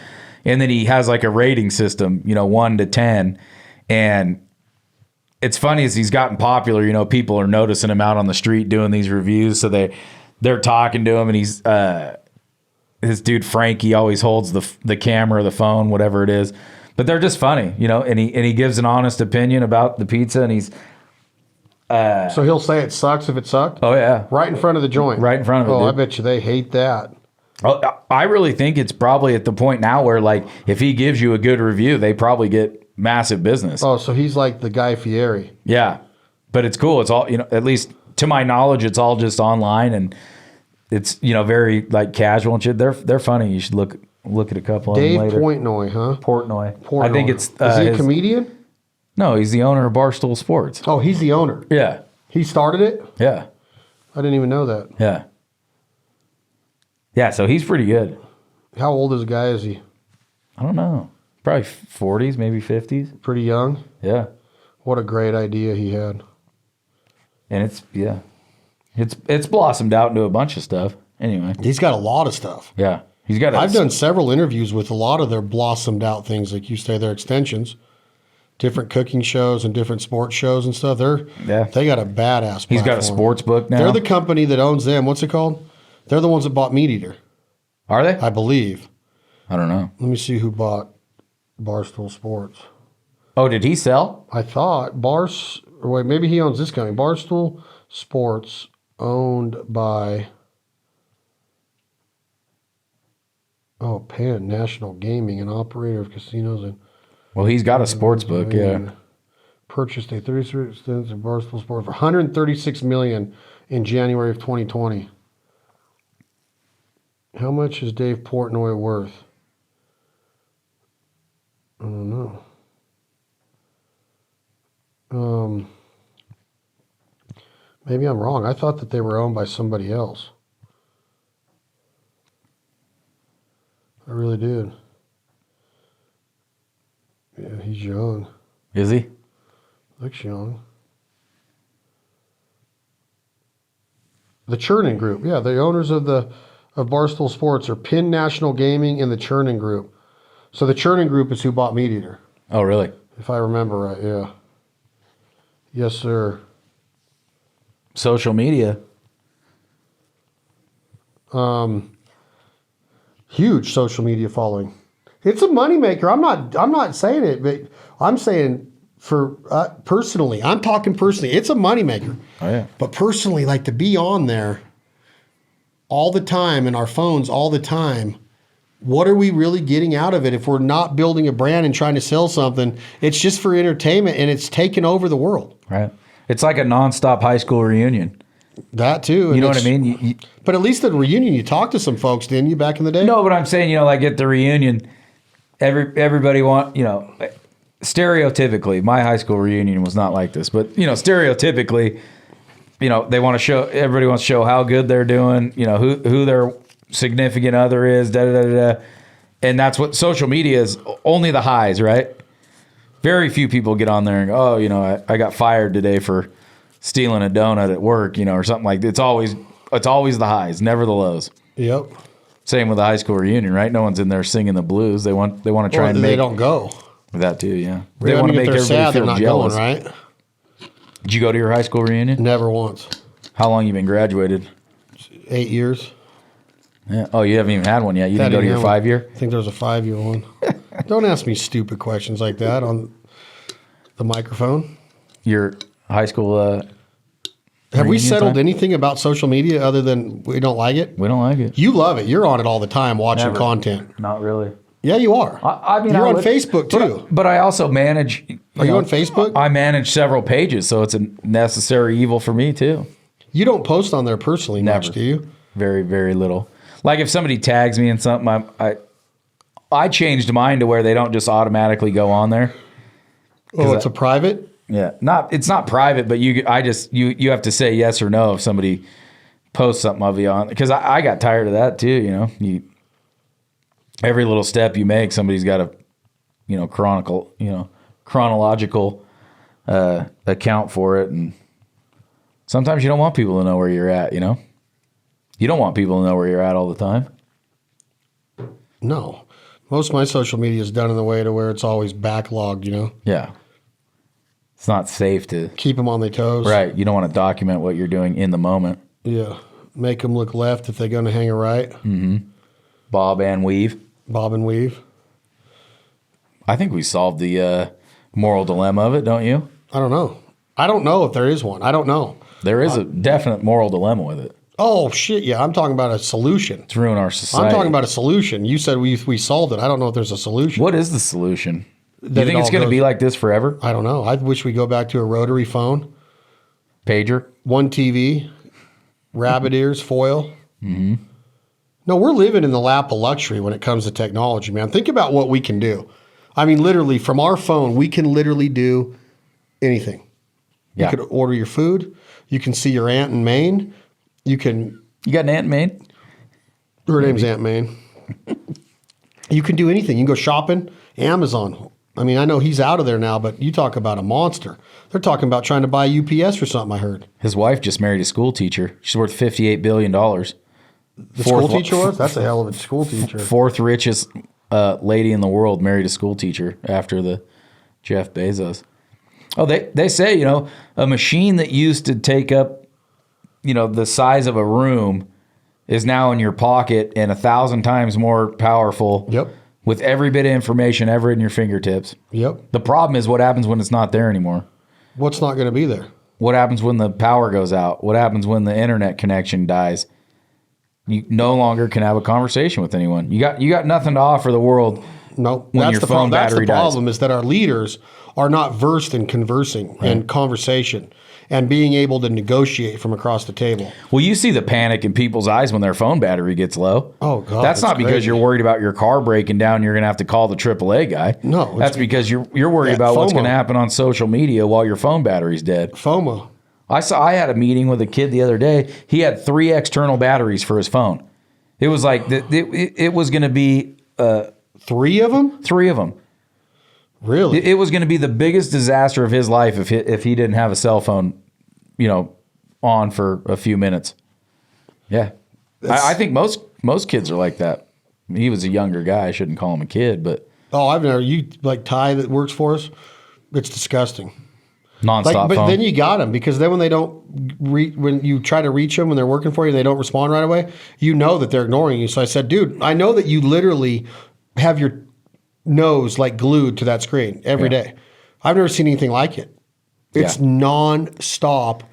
And then he has like a rating system, 1 to 10. And it's funny as he's gotten popular, people are noticing him out on the street doing these reviews. So they're talking to him, and he's his dude Frankie always holds the camera, the phone, whatever it is. But they're just funny, and he gives an honest opinion about the pizza, and he's so he'll say it sucks if it sucked? Oh yeah. Right in front of the joint. Right in front of it. Oh, dude. I bet you they hate that. I really think it's probably at the point now where, like, if he gives you a good review, they probably get massive business. Oh, so he's like the Guy Fieri. Yeah. But it's cool. It's all, at least to my knowledge, it's all just online, and it's, very like casual and shit. They're funny. You should look at a couple Dave of them later. Portnoy, huh? Portnoy. Portnoy. I think it's... Is he a comedian? No, he's the owner of Barstool Sports. Oh, he's the owner. Yeah. He started it? Yeah. I didn't even know that. Yeah. Yeah, so he's pretty good. How old is the guy? Is he I don't know. Probably 40s, maybe 50s. pretty young? Yeah. What a great idea he had. And it's blossomed out into a bunch of stuff. Anyway. He's got a lot of stuff. Yeah. He's got I've done several interviews with a lot of their blossomed out things, like you say, their extensions, different cooking shows and different sports shows and stuff. They got a badass platform. He's got a sports book now. They're the company that owns them. What's it called? They're the ones that bought Meat Eater, Are they? I believe. I don't know. Let me see who bought Barstool Sports. Oh, did he sell? I thought maybe he owns this company. Barstool Sports, owned by Penn National Gaming, an operator of casinos and Well, he's got a sports book, yeah. purchased a 33 extensive of Barstool Sports for $136 million in January of 2020. How much is Dave Portnoy worth? I don't know. Maybe I'm wrong. I thought that they were owned by somebody else. I really did. Yeah, he's young. Is he? Looks young. The Chernin Group. Yeah, the owners of Barstool Sports are Penn National Gaming and the Chernin Group. So the Chernin Group is who bought Meat Eater, Oh, really? if I remember right. Yeah. Yes, sir. Social media. Huge social media following. It's a moneymaker. I'm not saying it, but I'm saying for personally, I'm talking personally. It's a moneymaker. Oh, yeah. But personally, like to be on there all the time and our phones all the time, what are we really getting out of it if we're not building a brand and trying to sell something? It's just for entertainment, and it's taken over the world. Right. It's like a nonstop high school reunion. That too. You know what I mean? But at least at the reunion, you talked to some folks, didn't you, back in the day? No, but I'm saying, like at the reunion, everybody stereotypically, my high school reunion was not like this, but stereotypically, they want to show, everybody wants to show how good they're doing, who their significant other is, da da da da. And that's what social media is, only the highs, right? Very few people get on there and go, oh, I got fired today for stealing a donut at work, or something like that. It's always the highs, never the lows. Yep. Same with the high school reunion, right? No one's in there singing the blues. They want to try and they make, don't go. that too, yeah. They want to make everybody sad, feel they're not jealous. going, Right? Did you go to your high school reunion? Never once. How long you been graduated? 8 years. Yeah. Oh, you haven't even had one yet. You didn't go to your 5-year? I think there was a 5-year one. Don't ask me stupid questions like that on the microphone. Your high school Have we reunion settled time? anything about social media other than we don't like it? We don't like it. You love it. You're on it all the time watching Never. content. Not really. Yeah, you are. I mean, you're I on would- Facebook too. But I also manage. Are you on Facebook? I manage several pages, so it's a necessary evil for me too. You don't post on there personally much, Never. do you? Very, very little. Like if somebody tags me in something, I changed mine to where they don't just automatically go on there. Oh, it's a private? Yeah, it's not private, but you have to say yes or no if somebody posts something of you on, because I got tired of that too. Every little step you make, somebody's got a chronological account for it, and sometimes you don't want people to know where you're at. You don't want people to know where you're at all the time. No. Most of my social media is done in the way to where it's always backlogged, Yeah. It's not safe to... Keep them on their toes. Right. You don't want to document what you're doing in the moment. Yeah. Make them look left if they're going to hang a right. Mm-hmm. Bob and weave. Bob and weave. I think we solved the moral dilemma of it, don't you? I don't know. I don't know if there is one. I don't know. There is a definite moral dilemma with it. Oh, shit. Yeah. I'm talking about a solution. It's ruin our society. I'm talking about a solution. You said we solved it. I don't know if there's a solution. What is the solution? Do That you think it it's all going to goes- be like this forever? I don't know. I wish we go back to a rotary phone, Pager? one TV, rabbit ears, foil. Mm-hmm. No, we're living in the lap of luxury when it comes to technology, man. Think about what we can do. I mean, literally, from our phone, we can literally do anything. Yeah. You could order your food. You can see your aunt in Maine. You got an aunt in Maine? Her name's Aunt Maine. You can do anything. You can go shopping. Amazon. I mean, I know he's out of there now, but you talk about a monster. They're talking about trying to buy UPS or something, I heard. His wife just married a school teacher. She's worth $58 billion. The school teacher was? That's a hell of a school teacher. Fourth richest lady in the world married a school teacher after the Jeff Bezos. Oh, they say, a machine that used to take up, the size of a room is now in your pocket and 1,000 times more powerful. Yep. With every bit of information ever in your fingertips. Yep. The problem is what happens when it's not there anymore. What's not going to be there? What happens when the power goes out? What happens when the internet connection dies? You no longer can have a conversation with anyone. You got nothing to offer the world. No, when that's your the phone That's the battery dies. problem is that our leaders are not versed in conversing and conversation and being able to negotiate from across the table. Well, you see the panic in people's eyes when their phone battery gets low. Oh, God. That's not because crazy. you're worried about your car breaking down. You're going to have to call the AAA guy. No, that's because you're worried about what's FOMO. going to happen on social media while your phone battery's dead. FOMO. I had a meeting with a kid the other day. He had 3 external batteries for his phone. It was like it was going to be 3 of them. 3 of them. Really? It was going to be the biggest disaster of his life if he didn't have a cell phone, on for a few minutes. Yeah, I think most kids are like that. He was a younger guy. I shouldn't call him a kid, but I've never. You like Ty that works for us? It's disgusting. Nonstop But phone. then you got them because then when they don't when you try to reach them when they're working for you, they don't respond right away. You know that they're ignoring you. So I said, dude, I know that you literally have your nose like glued to that screen every day. I've never seen anything like it. It's nonstop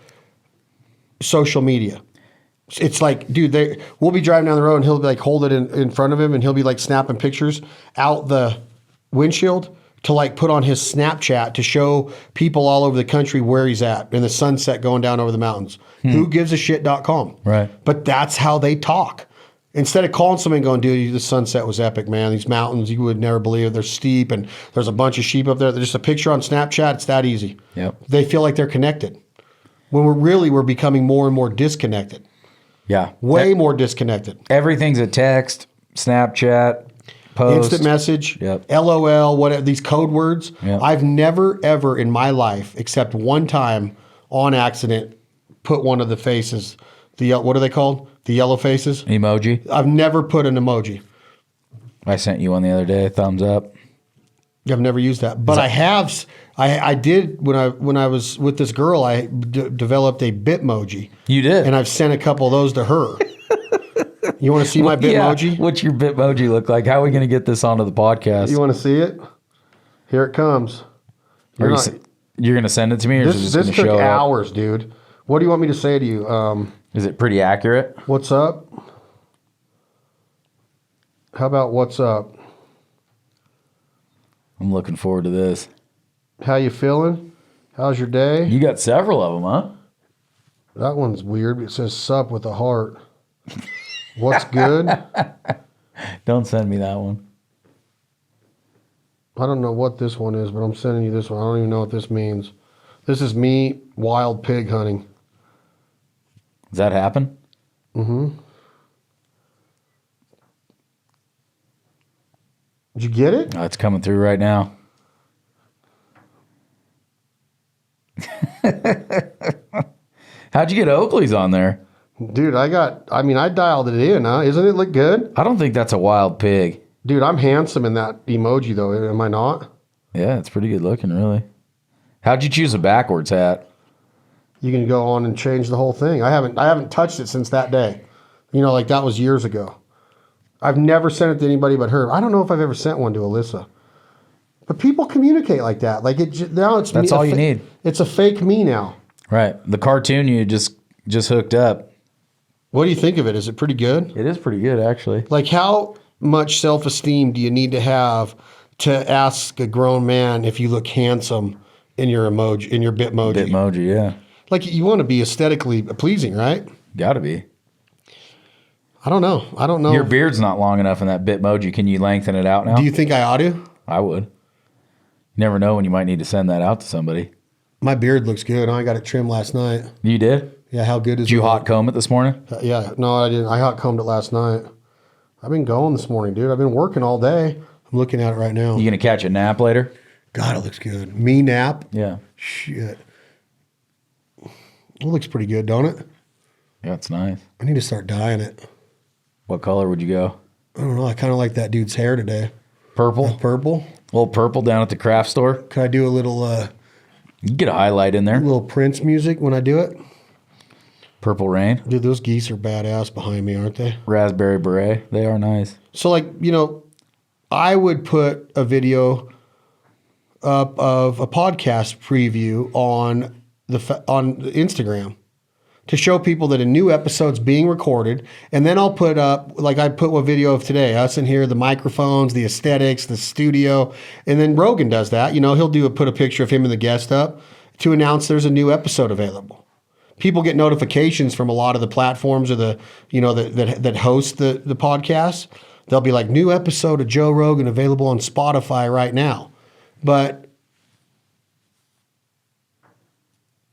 social media. It's like, dude, we'll be driving down the road and he'll be like hold it in front of him and he'll be like snapping pictures out the windshield to like put on his Snapchat to show people all over the country where he's at in the sunset going down over the mountains. Who gives a shit.com. Right. But that's how they talk. Instead of calling somebody and going, dude, the sunset was epic, man. These mountains, you would never believe it. They're steep and there's a bunch of sheep up there. They're just a picture on Snapchat. It's that easy. Yep. They feel like they're connected. When we're becoming more and more disconnected. Yeah. Way more disconnected. Everything's a text, Snapchat, post. Instant message, Yep. LOL, whatever, these code words. Yep. I've never, ever in my life, except one time on accident, put one of the faces, what are they called? The yellow faces? Emoji. I've never put an emoji. I sent you one the other day. Thumbs up. I've never used that. But I did, when I was with this girl, I developed a Bitmoji. You did? And I've sent a couple of those to her. You want to see my Bitmoji? Yeah. What's your Bitmoji look like? How are we going to get this onto the podcast? You want to see it? Here it comes. You're going to send it to me, or is it just going This to show took up? hours, dude. What do you want me to say to you? Is it pretty accurate? What's up? How about what's up? I'm looking forward to this. How you feeling? How's your day? You got several of them, huh? That one's weird. It says sup with a heart. What's good? Don't send me that one. I don't know what this one is, but I'm sending you this one. I don't even know what this means. This is me wild pig hunting. Does that happen? Mm-hmm. Did you get it? Oh, it's coming through right now. How'd you get Oakley's on there? Dude, I dialed it in, huh? Isn't it look good? I don't think that's a wild pig. Dude, I'm handsome in that emoji, though. Am I not? Yeah, it's pretty good looking, really. How'd you choose a backwards hat? You can go on and change the whole thing. I haven't touched it since that day. Like that was years ago. I've never sent it to anybody but her. I don't know if I've ever sent one to Alyssa. But people communicate like that. Like now it's That's all you need. It's a fake me now. Right. The cartoon you just hooked up. What do you think of it? Is it pretty good? It is pretty good, actually. Like how much self-esteem do you need to have to ask a grown man if you look handsome in your emoji, in your Bitmoji? Bitmoji, yeah. Like you want to be aesthetically pleasing, right? Gotta be. I don't know. Your beard's not long enough in that Bitmoji. Can you lengthen it out now? Do you think I ought to? I would. You never know when you might need to send that out to somebody. My beard looks good. I got it trimmed last night. You did? Yeah, how good is Did you it? hot comb it this morning? Yeah, no, I didn't. I hot combed it last night. I've been going this morning, dude. I've been working all day. I'm looking at it right now. You gonna catch a nap later? God, it looks good. Me nap? Yeah. Shit. It looks pretty good, don't it? Yeah, it's nice. I need to start dyeing it. What color would you go? I don't know. I kind of like that dude's hair today. Purple? Purple. A little purple down at the craft store. Can I do a little You can get a highlight in there. little Prince music when I do it? Purple rain. Dude, those geese are badass behind me, aren't they? Raspberry beret. They are nice. So, like, I would put a video up of a podcast preview on Instagram to show people that a new episode's being recorded, and then I'll put up, like I put a video of today, us in here, the microphones, the aesthetics, the studio, and then Rogan does that. He'll put a picture of him and the guest up to announce there's a new episode available. People get notifications from a lot of the platforms or that host the podcast. They'll be like, new episode of Joe Rogan available on Spotify right now.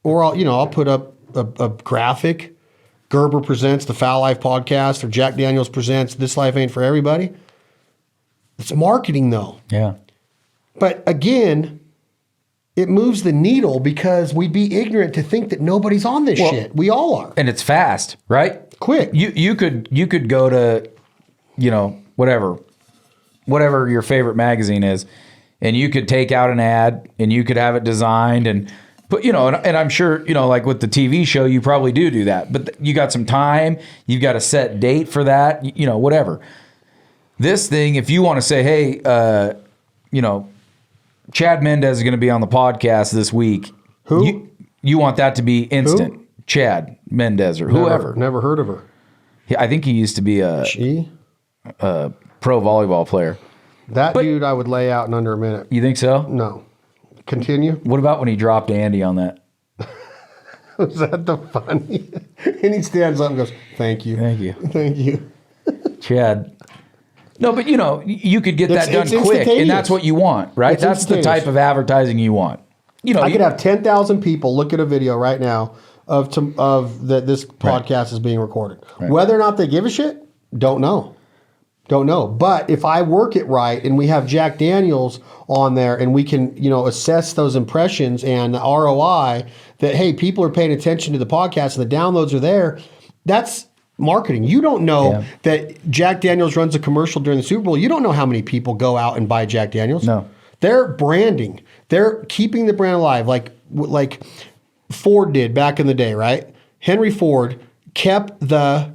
I'll put up a graphic. Gerber presents the Foul Life podcast, or Jack Daniels presents This Life Ain't For Everybody. It's marketing though. Yeah. But again, it moves the needle because we'd be ignorant to think that nobody's on this shit. We all are. And it's fast, right? Quick. You could go to, whatever your favorite magazine is, and you could take out an ad and you could have it designed and put, and I'm sure, like with the TV show, you probably do that. But you got some time, you've got a set date for that, whatever. This thing, if you want to say, hey, Chad Mendez is going to be on the podcast this week. Who? You want that to be instant. Who? Chad Mendez or whoever. Never heard of her. I think he used to be a pro volleyball player. That dude I would lay out in under a minute. You think so? No. Continue. What about when he dropped Andy on that? Was that the funny? And he stands up and goes, thank you. Thank you. Thank you. Chad. No, but you could get that done it's quick, and instantaneous. that's what you want, right? It's That's the instantaneous. type of advertising you want. I could have 10,000 people look at a video right now of that this podcast is being recorded. Right. Whether or not they give a shit, don't know. But if I work it right and we have Jack Daniels on there and we can, assess those impressions and the ROI that, hey, people are paying attention to the podcast and the downloads are there, that's marketing. You don't know that Jack Daniels runs a commercial during the Super Bowl. You don't know how many people go out and buy Jack Daniels. No. They're branding. They're keeping the brand alive like Ford did back in the day, right? Henry Ford kept the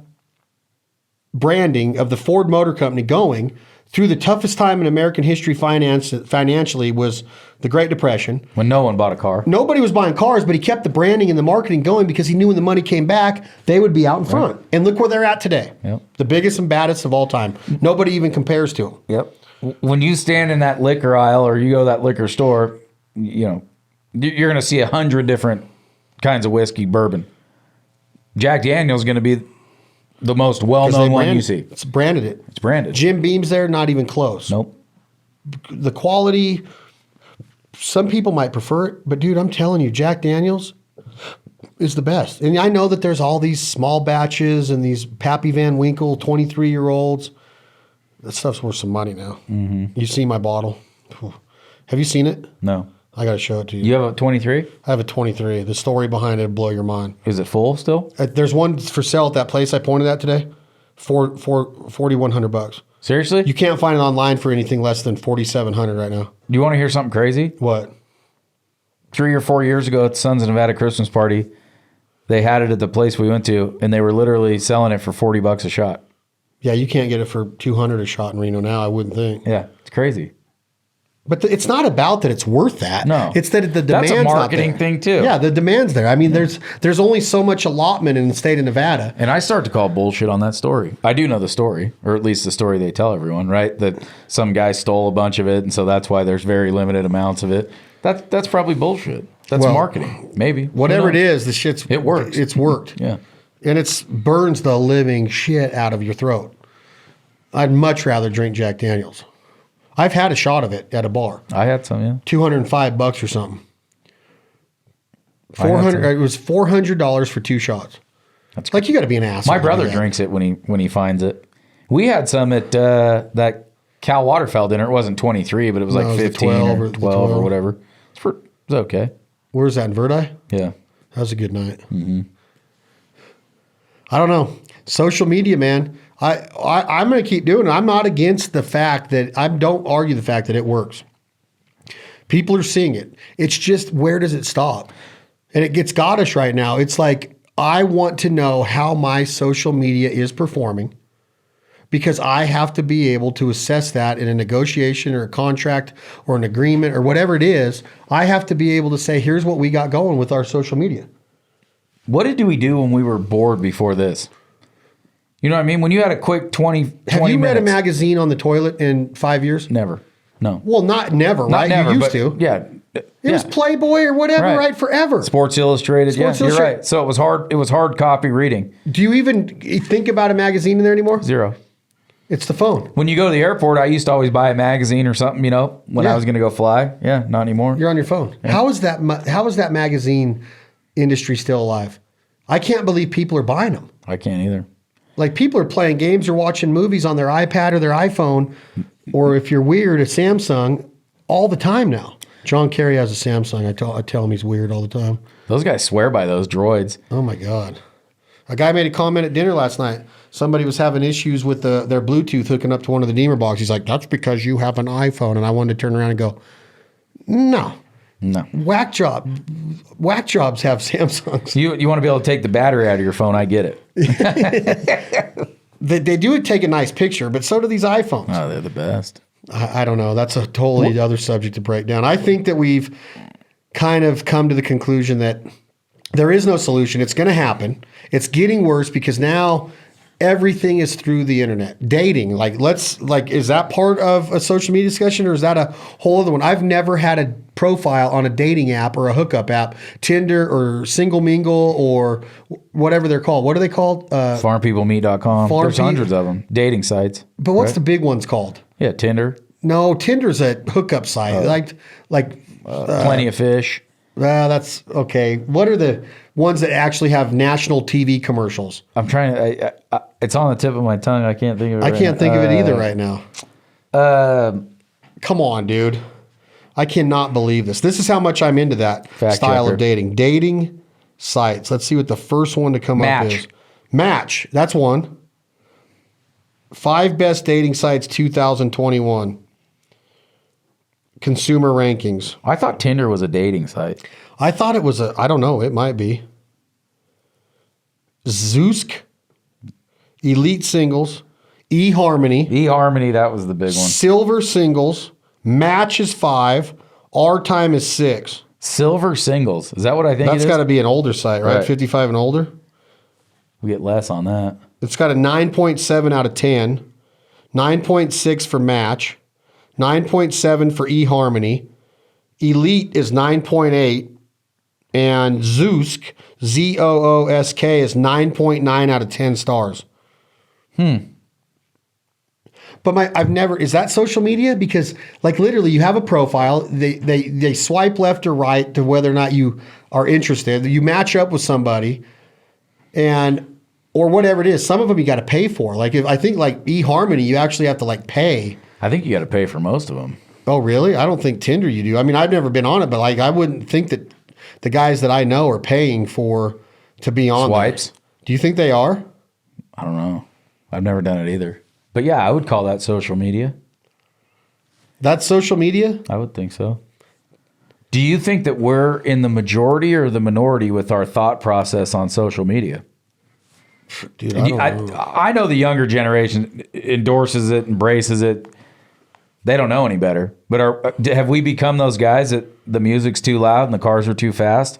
branding of the Ford Motor Company going through the toughest time in American history financially was the Great Depression. When no one bought a car. Nobody was buying cars, but he kept the branding and the marketing going because he knew when the money came back, they would be out in front. And look where they're at today. Yep. The biggest and baddest of all time. Nobody even compares to them. Yep. When you stand in that liquor aisle or you go to that liquor store, you're going to see 100 different kinds of whiskey, bourbon. Jack Daniel's going to be the most well-known one you see. It's branded it. It's branded. Jim Beam's there, not even close. Nope. The quality, some people might prefer it, but dude, I'm telling you, Jack Daniels is the best. And I know that there's all these small batches and these Pappy Van Winkle 23-year-olds. That stuff's worth some money now. Mm-hmm. You see my bottle? Have you seen it? No. I got to show it to you. You have a 23? I have a 23. The story behind it will blow your mind. Is it full still? There's one for sale at that place I pointed at today. $4,100. Seriously? You can't find it online for anything less than $4,700 right now. Do you want to hear something crazy? What? 3 or 4 years ago at the Sons of Nevada Christmas party, they had it at the place we went to, and they were literally selling it for $40 a shot. Yeah, you can't get it for $200 a shot in Reno now, I wouldn't think. Yeah, it's crazy. But it's not about that it's worth that. No. It's that the demand's That's a not marketing there. thing, too. Yeah, the demand's there. I mean, there's only so much allotment in the state of Nevada. And I start to call bullshit on that story. I do know the story, or at least the story they tell everyone, right? That some guy stole a bunch of it, and so that's why there's very limited amounts of it. That's probably bullshit. That's marketing, maybe. Whatever it is, it works. It's worked. Yeah. And it burns the living shit out of your throat. I'd much rather drink Jack Daniels. I've had a shot of it at a bar. I had some, yeah. $205 or something. $400. It was $400 for 2 shots. That's like, you got to be an asshole. My brother drinks it when he finds it. We had some at that Cal Waterfowl dinner. It wasn't 23, but it was like 15 or 12 or whatever. It was okay. Where's that, in Verdi? Yeah. That was a good night. Mm-hmm. I don't know. Social media, man. I'm going to keep doing it. I'm not against the fact that, I don't argue the fact that it works. People are seeing it. It's just, where does it stop? And it gets goddish right now. It's like, I want to know how my social media is performing, because I have to be able to assess that in a negotiation or a contract or an agreement or whatever it is. I have to be able to say, here's what we got going with our social media. What did we do when we were bored before this? You know what I mean? When you had a quick 20 Have you minutes. read a magazine on the toilet in 5 years? Never. No. Well, not never, Not right? never, You used but to. Yeah. It was Playboy or whatever, right? Forever. Sports Illustrated. Sports You're Illustrated. right. So it was hard. It was hard copy reading. Do you even think about a magazine in there anymore? Zero. It's the phone. When you go to the airport, I used to always buy a magazine or something, when I was going to go fly. Yeah, not anymore. You're on your phone. Yeah. How is that magazine industry still alive? I can't believe people are buying them. I can't either. Like, people are playing games or watching movies on their iPad or their iPhone, or if you're weird, a Samsung, all the time now. John Kerry has a Samsung. I tell him he's weird all the time. Those guys swear by those droids. Oh my God. A guy made a comment at dinner last night. Somebody was having issues with their Bluetooth hooking up to one of the Deemer boxes. He's like, that's because you have an iPhone. And I wanted to turn around and go, no. Whack jobs have Samsungs. You want to be able to take the battery out of your phone. I get it. They do take a nice picture, but so do these iPhones. Oh, they're the best. I don't know. That's a totally other subject to break down. I think that we've kind of come to the conclusion that there is no solution. It's going to happen. It's getting worse because now everything is through the internet. Dating, is that part of a social media discussion, or is that a whole other one? I've never had a profile on a dating app or a hookup app, Tinder or Single Mingle or whatever they're called. What are they called? Farmpeoplemeet.com. There's hundreds of them. Dating sites. But what's the big ones called? Yeah, Tinder. No, Tinder's a hookup site. Plenty of Fish. That's okay. What are the ones that actually have national TV commercials? I'm trying to. It's on the tip of my tongue. I can't think of it. I can't think of it either right now. Come on, dude. I cannot believe this. This is how much I'm into that style of dating. Dating sites. Let's see what the first one to come up is. Match. That's one. 5 best dating sites 2021. Consumer rankings. I thought Tinder was a dating site. I thought it was I don't know. It might be. Zoosk. Elite Singles. eHarmony. eHarmony, that was the big one. Silver Singles. Match is 5. Our Time is 6. Silver Singles. Is that what I think That's got to be an older site, right? 55 and older? We get less on that. It's got a 9.7 out of 10. 9.6 for Match. 9.7 for eHarmony. Elite is 9.8. And Zoosk, Z-O-O-S-K, is 9.9 out of 10 stars. But I've never, is that social media? Because literally you have a profile, they swipe left or right to whether or not you are interested. You match up with somebody or whatever it is. Some of them you got to pay for. I think eHarmony, you actually have to pay. I think you got to pay for most of them. Oh, really? I don't think Tinder you do. I mean, I've never been on it, but I wouldn't think that the guys that I know are paying to be on swipes. There. Do you think they are? I don't know. I've never done it either. But yeah, I would call that social media. That's social media? I would think so. Do you think that we're in the majority or the minority with our thought process on social media? Dude, I know the younger generation endorses it, embraces it. They don't know any better. But have we become those guys that the music's too loud and the cars are too fast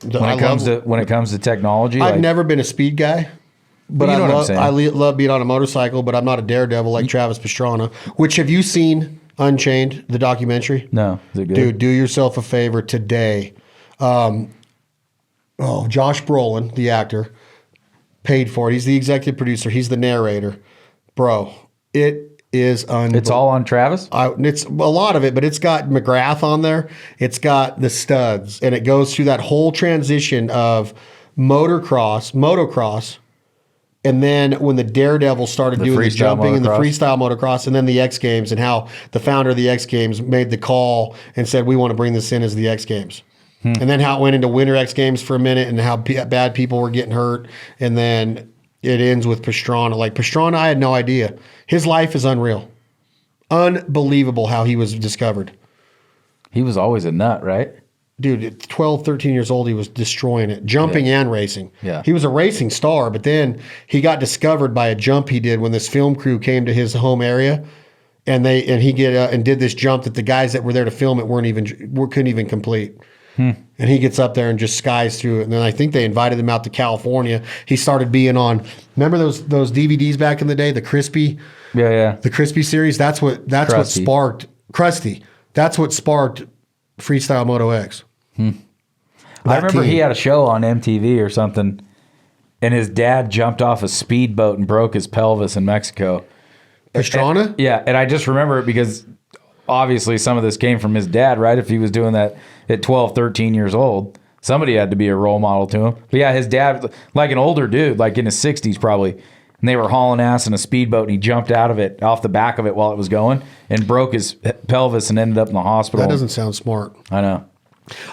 when it comes to technology? I've never been a speed guy. But you know what I'm saying. I love being on a motorcycle, but I'm not a daredevil like Travis Pastrana. Which, have you seen Unchained, the documentary? No. Is it good? Dude, do yourself a favor today. Josh Brolin, the actor, paid for it. He's the executive producer. He's the narrator. Bro, it is unbelievable. It's all on Travis? It's a lot of it, but it's got McGrath on there. It's got the studs, and it goes through that whole transition of motocross, and then when the Daredevil started doing the jumping and the freestyle motocross, and then the X Games, and how the founder of the X Games made the call and said, we want to bring this in as the X Games. And then how it went into Winter X Games for a minute, and how bad people were getting hurt, and then it ends with Pastrana. Like Pastrana, I had no idea. His life is unreal. Unbelievable how he was discovered. He was always a nut, right? Dude, at 12, 13 years old, he was destroying it, jumping and racing. Yeah. He was a racing star, but then he got discovered by a jump he did when this film crew came to his home area, and he did this jump that the guys that were there to film it couldn't even complete. And he gets up there and just skies through it. And then I think they invited him out to California. He started being on. Remember those DVDs back in the day, the Crispy. The Crispy series. That's what sparked Krusty. That's what sparked Freestyle Moto X. I remember he had a show on MTV or something, and his dad jumped off a speedboat and broke his pelvis in Mexico. Pastrana? And I just remember it because obviously some of this came from his dad, right? If he was doing that at 12, 13 years old, somebody had to be a role model to him. But yeah, his dad, like an older dude, like in his 60s probably, and they were hauling ass in a speedboat, and he jumped off the back of it while it was going and broke his pelvis and ended up in the hospital. That doesn't sound smart. I know.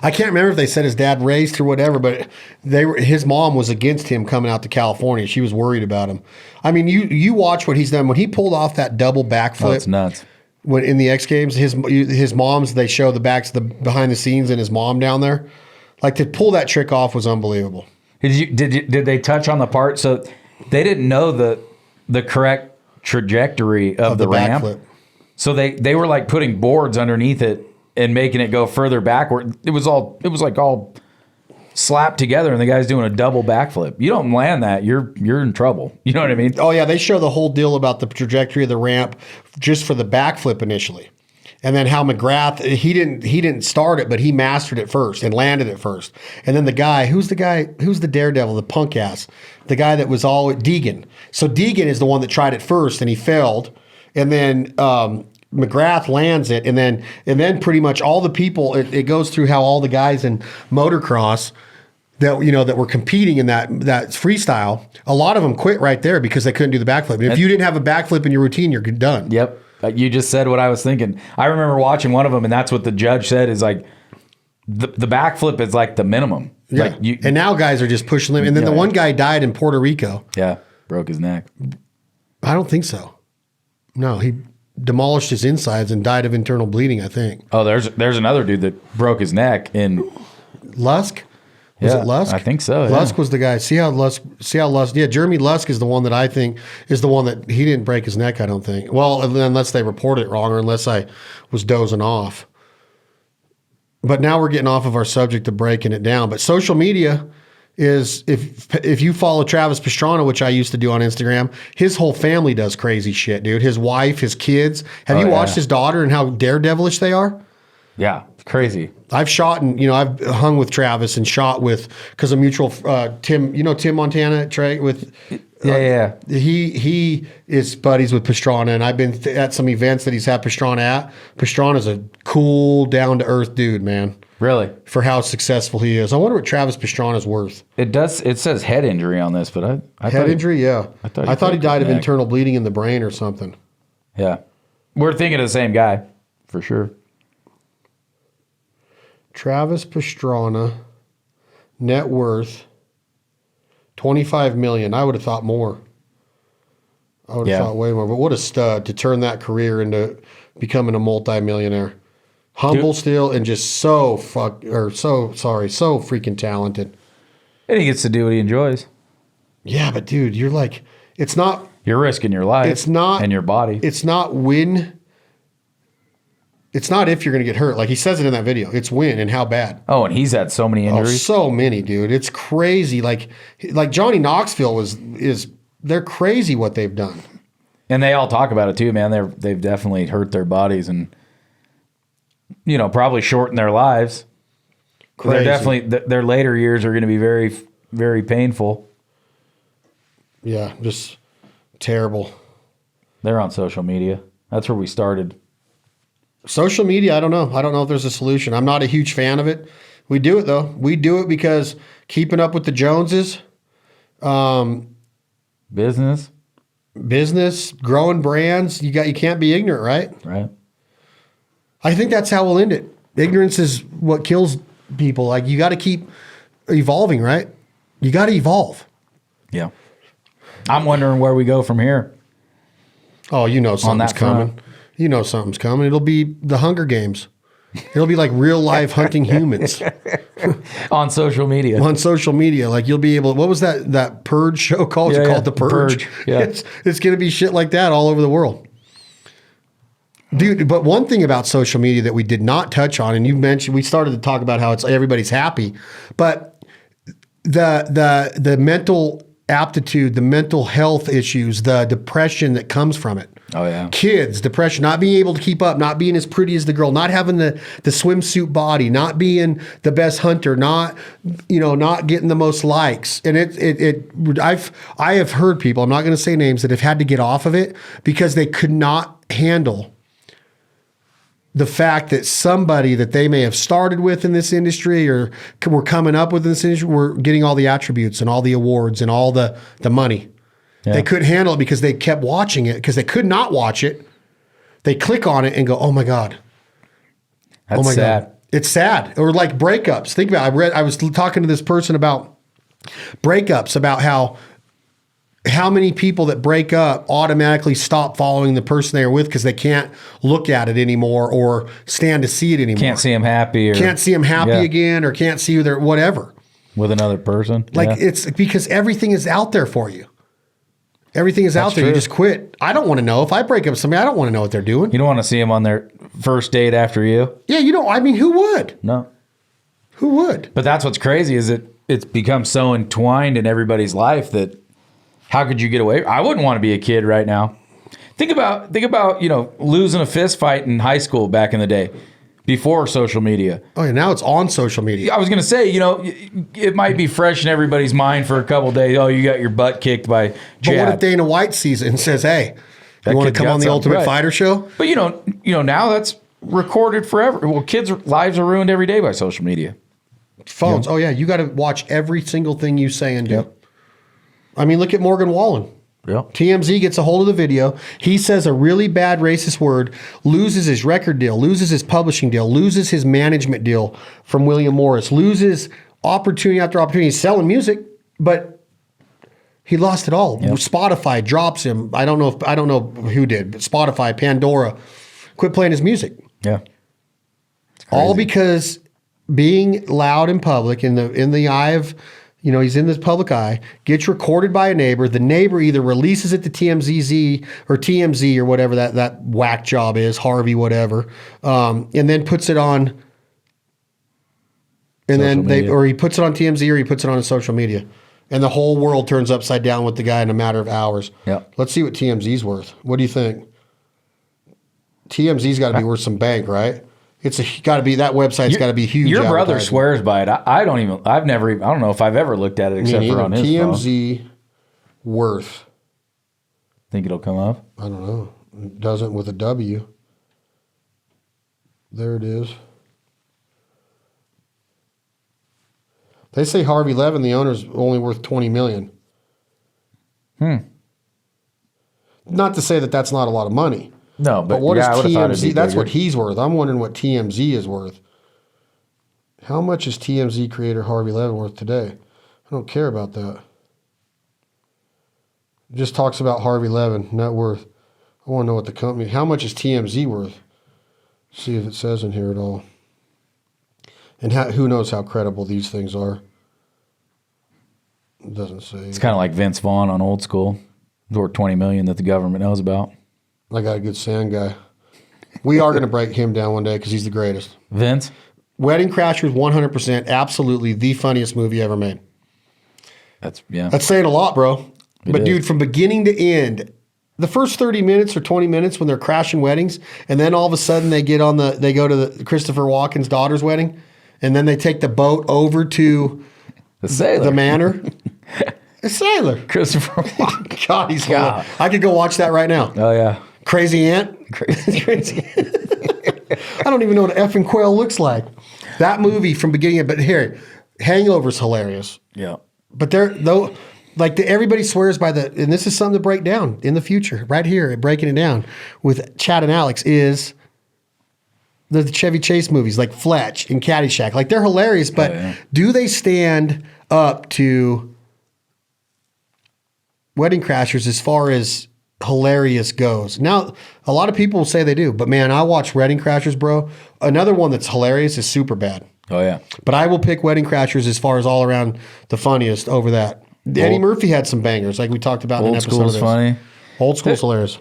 I can't remember if they said his dad raced or whatever, but his mom was against him coming out to California. She was worried about him. I mean, you watch what he's done. When he pulled off that double backflip. Oh, it's nuts. When in the X Games, his mom's, they show the behind the scenes and his mom down there. Like, to pull that trick off was unbelievable. Did they touch on the part? So they didn't know the correct trajectory of the ramp. Backflip. So they were like putting boards underneath it and making it go further backward. It was like all slapped together, and the guy's doing a double backflip. You don't land that, you're in trouble. You know what I mean? Oh yeah, they show the whole deal about the trajectory of the ramp just for the backflip initially, and then how McGrath he didn't start it, but he mastered it first and landed it first. And then who's the Daredevil, the punk ass, the guy that was all Deegan. So Deegan is the one that tried it first, and he failed, and then McGrath lands it, and then pretty much all the people. It goes through how all the guys in motocross that were competing in that freestyle. A lot of them quit right there because they couldn't do the backflip. And if you didn't have a backflip in your routine, you're done. Yep, you just said what I was thinking. I remember watching one of them, and that's what the judge said is like the backflip is like the minimum. Yeah, like and now guys are just pushing them. And then the one guy died in Puerto Rico. Yeah, broke his neck. I don't think so. No, he demolished his insides and died of internal bleeding, I think. Oh, there's another dude that broke his neck in Lusk. Was it Lusk? I think so. Lusk was the guy. See how Lusk. Yeah, Jeremy Lusk is the one that I think is the one that he didn't break his neck. I don't think. Well, unless they reported it wrong, or unless I was dozing off. But now we're getting off of our subject of breaking it down. But social media is, if you follow Travis Pastrana, which I used to do on Instagram, his whole family does crazy shit, dude. His wife, his kids. Have you watched his daughter and how daredevilish they are? Yeah, it's crazy. I've shot I've hung with Travis and shot with, because a mutual Tim, Tim Montana, Trey, with he is buddies with Pastrana, and I've been at some events that he's had Pastrana at. Pastrana's a cool, down to earth dude, man. Really? For how successful he is. I wonder what Travis Pastrana's worth. It does. It says head injury on this, but I head injury, yeah. I thought he died of neck. internal bleeding in the brain or something. Yeah, we're thinking of the same guy for sure. Travis Pastrana, net worth $25 million. I would have thought more. I would have thought way more. But what a stud to turn that career into becoming a multimillionaire. Humble still, and just so freaking talented. And he gets to do what he enjoys. Yeah, but dude, you're like, it's not. You're risking your life. It's not, and your body. It's not when. It's not if you're going to get hurt. Like he says it in that video. It's when and how bad. Oh, and he's had so many injuries. Oh, so many, dude. It's crazy. Like Johnny Knoxville they're crazy what they've done. And they all talk about it too, man. They've definitely hurt their bodies and probably shortened their lives. Crazy. They're definitely their later years are going to be very, very painful. Yeah, just terrible. They're on social media. That's where we started. Social media, I don't know. I don't know if there's a solution. I'm not a huge fan of it. We do it though. We do it because keeping up with the Joneses, business, growing brands, you can't be ignorant, right? Right. I think that's how we'll end it. Ignorance is what kills people. Like, you got to keep evolving, right? You got to evolve. Yeah. I'm wondering where we go from here. Oh, you know something's that coming. front. You know something's coming. It'll be the Hunger Games. It'll be like real life hunting humans On social media. on social media. Like, you'll be able. What was that Purge show called? Yeah, It's yeah. called The Purge. Yeah. It's going to be shit like that all over the world. Dude, but one thing about social media that we did not touch on, and you mentioned, we started to talk about how it's everybody's happy, but the mental aptitude, the mental health issues, the depression that comes from it. Oh, yeah. Kids, depression, not being able to keep up, not being as pretty as the girl, not having the swimsuit body, not being the best hunter, not getting the most likes. And I have heard people, I'm not going to say names, that have had to get off of it because they could not handle the fact that somebody that they may have started with in this industry or were coming up with in this industry were getting all the attributes and all the awards and all the money. Yeah. They couldn't handle it because they kept watching it because they could not watch it. They click on it and go, "Oh my God." That's sad. God. It's sad. Or like breakups. Think about it. I was talking to this person about breakups, about how many people that break up automatically stop following the person they are with because they can't look at it anymore or stand to see it anymore. Can't see them happy. Can't see them happy again, or can't see their whatever. With another person. Like, it's because everything is out there for you. Everything is out there. True. You just quit. I don't want to know. If I break up with somebody, I don't want to know what they're doing. You don't want to see them on their first date after you? Yeah, you don't. I mean, who would? No. Who would? But that's what's crazy is that it's become so entwined in everybody's life that how could you get away? I wouldn't want to be a kid right now. Think about losing a fist fight in high school back in the day before social media. Oh, yeah, now it's on social media. I was going to say, it might be fresh in everybody's mind for a couple of days. Oh, you got your butt kicked by Chad. But what if Dana White sees it and says, "Hey, you want to come on the Ultimate Fighter show?" But now that's recorded forever. Well, kids' lives are ruined every day by social media. Phones. Yep. Oh yeah, you got to watch every single thing you say and do. Yep. I mean, look at Morgan Wallen. Yep. TMZ gets a hold of the video. He says a really bad racist word, loses his record deal, loses his publishing deal, loses his management deal from William Morris, loses opportunity after opportunity. He's selling music, but he lost it all. Yep. Spotify drops him. I don't know who did, but Spotify, Pandora, quit playing his music. Yeah. All because being loud in public in the eye of, he's in this public eye, gets recorded by a neighbor. The neighbor either releases it to TMZ or whatever that whack job is, Harvey, whatever, and then puts it on. And he puts it on TMZ or he puts it on his social media, and the whole world turns upside down with the guy in a matter of hours. Yep. Let's see what TMZ's worth. What do you think? TMZ's got to be worth some bank, right? Got to be, that website's got to be huge. Your brother swears by it. I don't know if I've ever looked at it except for on his TMZ phone. worth. Think it'll come up? I don't know. It doesn't with a W. There it is. They say Harvey Levin, the owner's only worth $20 million. Not to say that that's not a lot of money. No, but what is TMZ? That's what he's worth. I'm wondering what TMZ is worth. How much is TMZ creator Harvey Levin worth today? I don't care about that. It just talks about Harvey Levin, net worth. I want to know what the company, how much is TMZ worth? See if it says in here at all. And who knows how credible these things are. It doesn't say. It's kind of like Vince Vaughn on Old School. Worth $20 million that the government knows about. I got a good sand guy. We are going to break him down one day because he's the greatest. Vince? Wedding Crashers, 100%, absolutely the funniest movie ever made. That's saying a lot, bro. But is. Dude, from beginning to end, the first 30 minutes or 20 minutes when they're crashing weddings, and then all of a sudden they go to the Christopher Walken's daughter's wedding, and then they take the boat over to the manor. A sailor. Christopher Walken. God, he's hilarious. I could go watch that right now. Oh, yeah. Crazy Aunt. Crazy. I don't even know what an effing quail looks like. That movie from beginning, but here, Hangover's hilarious. Yeah. But everybody swears by and this is something to break down in the future, right here, breaking it down with Chad and Alex is the Chevy Chase movies, like Fletch and Caddyshack. Like, they're hilarious, but do they stand up to Wedding Crashers as far as hilarious goes? Now, a lot of people will say they do, but man, I watch Wedding Crashers, bro. Another one that's hilarious is Superbad. Oh, yeah. But I will pick Wedding Crashers as far as all around the funniest over that. Eddie Murphy had some bangers, like we talked about in an episode. Old School's funny. Old School's hilarious.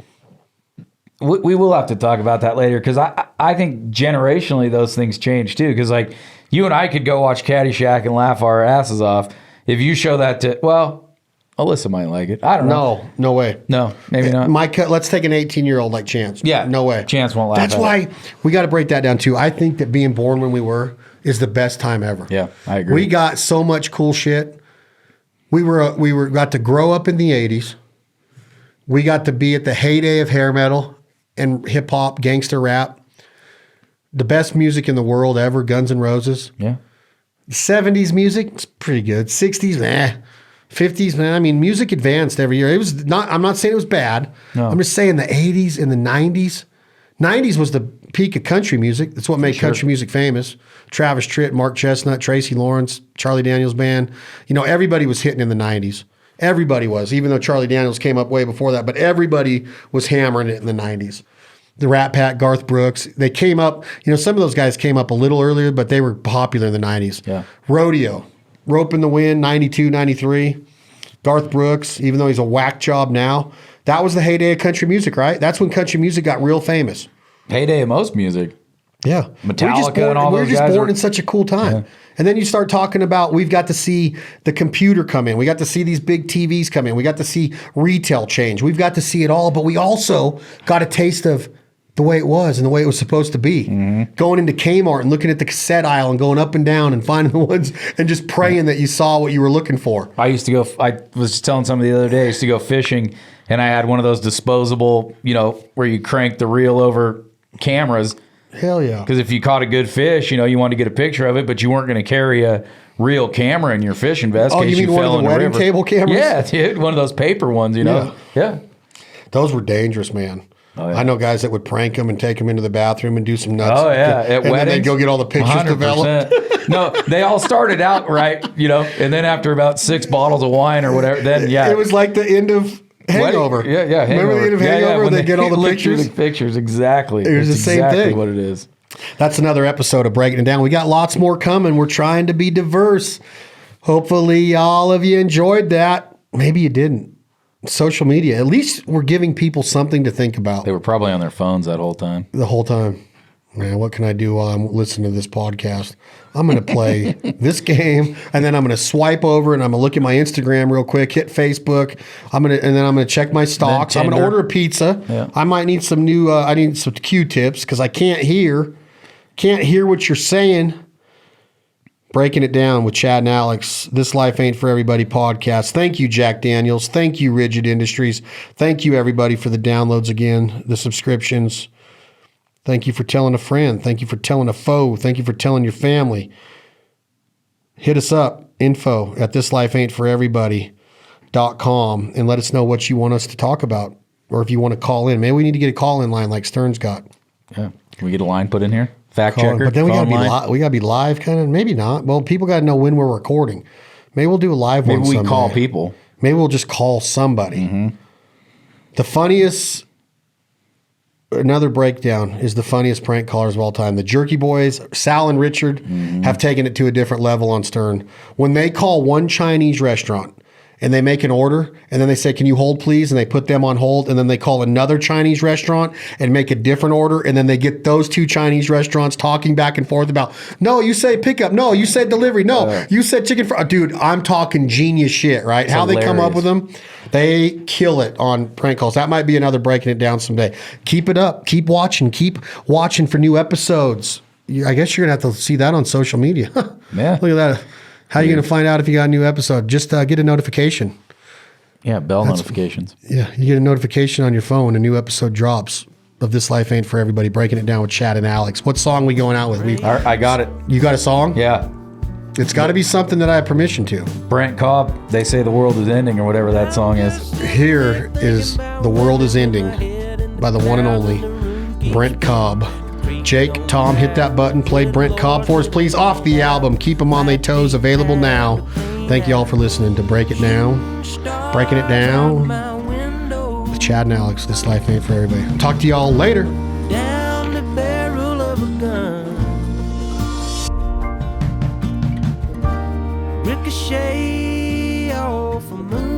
We will have to talk about that later, because I think generationally those things change too. Because like you and I could go watch Caddyshack and laugh our asses off. If you show that to, well, Alyssa might like it. I don't know. No way. No, maybe not. Let's take an 18-year-old like Chance. Yeah, no way. Chance won't laugh. That's why we got to break that down too. I think that being born when we were is the best time ever. Yeah, I agree. We got so much cool shit. We got to grow up in the 80s. We got to be at the heyday of hair metal and hip hop, gangster rap. The best music in the world ever, Guns N' Roses. Yeah. 70s music, it's pretty good. 60s, 50s, man. I mean, music advanced every year. I'm not saying it was bad. No. I'm just saying the 80s and the 90s. 90s was the peak of country music. That's what made country music famous. Travis Tritt, Mark Chestnut, Tracy Lawrence, Charlie Daniels Band. You know, everybody was hitting in the 90s. Everybody was, even though Charlie Daniels came up way before that, but everybody was hammering it in the 90s. The Rat Pack, Garth Brooks, they came up, you know, some of those guys came up a little earlier, but they were popular in the 90s. Yeah. Rodeo, Rope in the Wind, 92, 93. Garth Brooks, even though he's a whack job now, that was the heyday of country music, right? That's when country music got real famous. Heyday of most music. Yeah. Metallica and all those guys. We're just born in such a cool time. Yeah. And then you start talking about, we've got to see the computer come in. We got to see these big TVs come in. We got to see retail change. We've got to see it all, but we also got a taste of the way it was and the way it was supposed to be. Mm-hmm. Going into Kmart and looking at the cassette aisle and going up and down and finding the ones and just praying that you saw what you were looking for. I was telling somebody the other day, I used to go fishing and I had one of those disposable, you know, where you crank the reel over cameras. Hell yeah. Because if you caught a good fish, you know, you wanted to get a picture of it, but you weren't going to carry a real camera in your fishing vest in case you fell in the river. Oh, you mean one of the wedding table cameras? Yeah, dude, one of those paper ones, you know. Yeah. Those were dangerous, man. Oh, yeah. I know guys that would prank them and take them into the bathroom and do some nuts. Oh, yeah. And then they'd go get all the pictures 100%. Developed. No, they all started out right, you know, and then after about 6 bottles of wine or whatever, then, It was like the end of Hangover. Yeah, Hangover. Remember the end of Hangover? They get all the pictures? The pictures, exactly. It was the same exactly thing. What it is. That's another episode of Breaking It Down. We got lots more coming. We're trying to be diverse. Hopefully all of you enjoyed that. Maybe you didn't. Social media. At least we're giving people something to think about. They were probably on their phones that whole time. The whole time. Man, what can I do while I'm listening to this podcast? I'm going to play this game, and then I'm going to swipe over, and I'm going to look at my Instagram real quick, hit Facebook. And then I'm going to check my stocks. I'm going to order a pizza. Yeah. I might need some new. I need some Q-tips because I can't hear what you're saying. Breaking It Down with Chad and Alex. This Life Ain't For Everybody podcast. Thank you, Jack Daniels. Thank you, Rigid Industries. Thank you, everybody, for the downloads again, the subscriptions. Thank you for telling a friend. Thank you for telling a foe. Thank you for telling your family. Hit us up, info@thislifeaintforeverybody.com, and let us know what you want us to talk about, or if you want to call in. Maybe we need to get a call-in line like Stern's got. Yeah. Can we get a line put in here? Fact checker. But then we got to be live, kind of. Maybe not. Well, people got to know when we're recording. Maybe we'll do a live one someday. Maybe we call people. Maybe we'll just call somebody. Mm-hmm. The funniest... Another breakdown is the funniest prank callers of all time. The Jerky Boys, Sal and Richard, have taken it to a different level on Stern. When they call one Chinese restaurant and they make an order and then they say, "Can you hold please?" and they put them on hold, and then they call another Chinese restaurant and make a different order, and then they get those two Chinese restaurants talking back and forth about, "No, you say pickup. No, you said delivery. No, you said chicken fry." Dude, I'm talking genius shit, right? It's How hilarious. They come up with them. They kill it on prank calls. That might be another Breaking It Down someday. Keep it up. Keep watching. Keep watching for new episodes. I guess you're going to have to see that on social media. Yeah. Look at that. How are you going to find out if you got a new episode? Just get a notification. Yeah, bell notifications. Yeah, you get a notification on your phone when a new episode drops. of This Life Ain't For Everybody, breaking it down with Chad and Alex. What song we going out with? I got it. You got a song? Yeah. It's got to be something that I have permission to. Brent Cobb, They Say the World Is Ending, or whatever that song is. Here is The World Is Ending by the one and only Brent Cobb. Jake, Tom, hit that button. Play Brent Cobb for us, please, off the album. Keep 'em on their toes. Available now. Thank you all for listening to Break It Down. Breaking it down with Chad and Alex. This Life Ain't For Everybody. Talk to y'all later. Down the barrel of a gun, ricochet off a moon.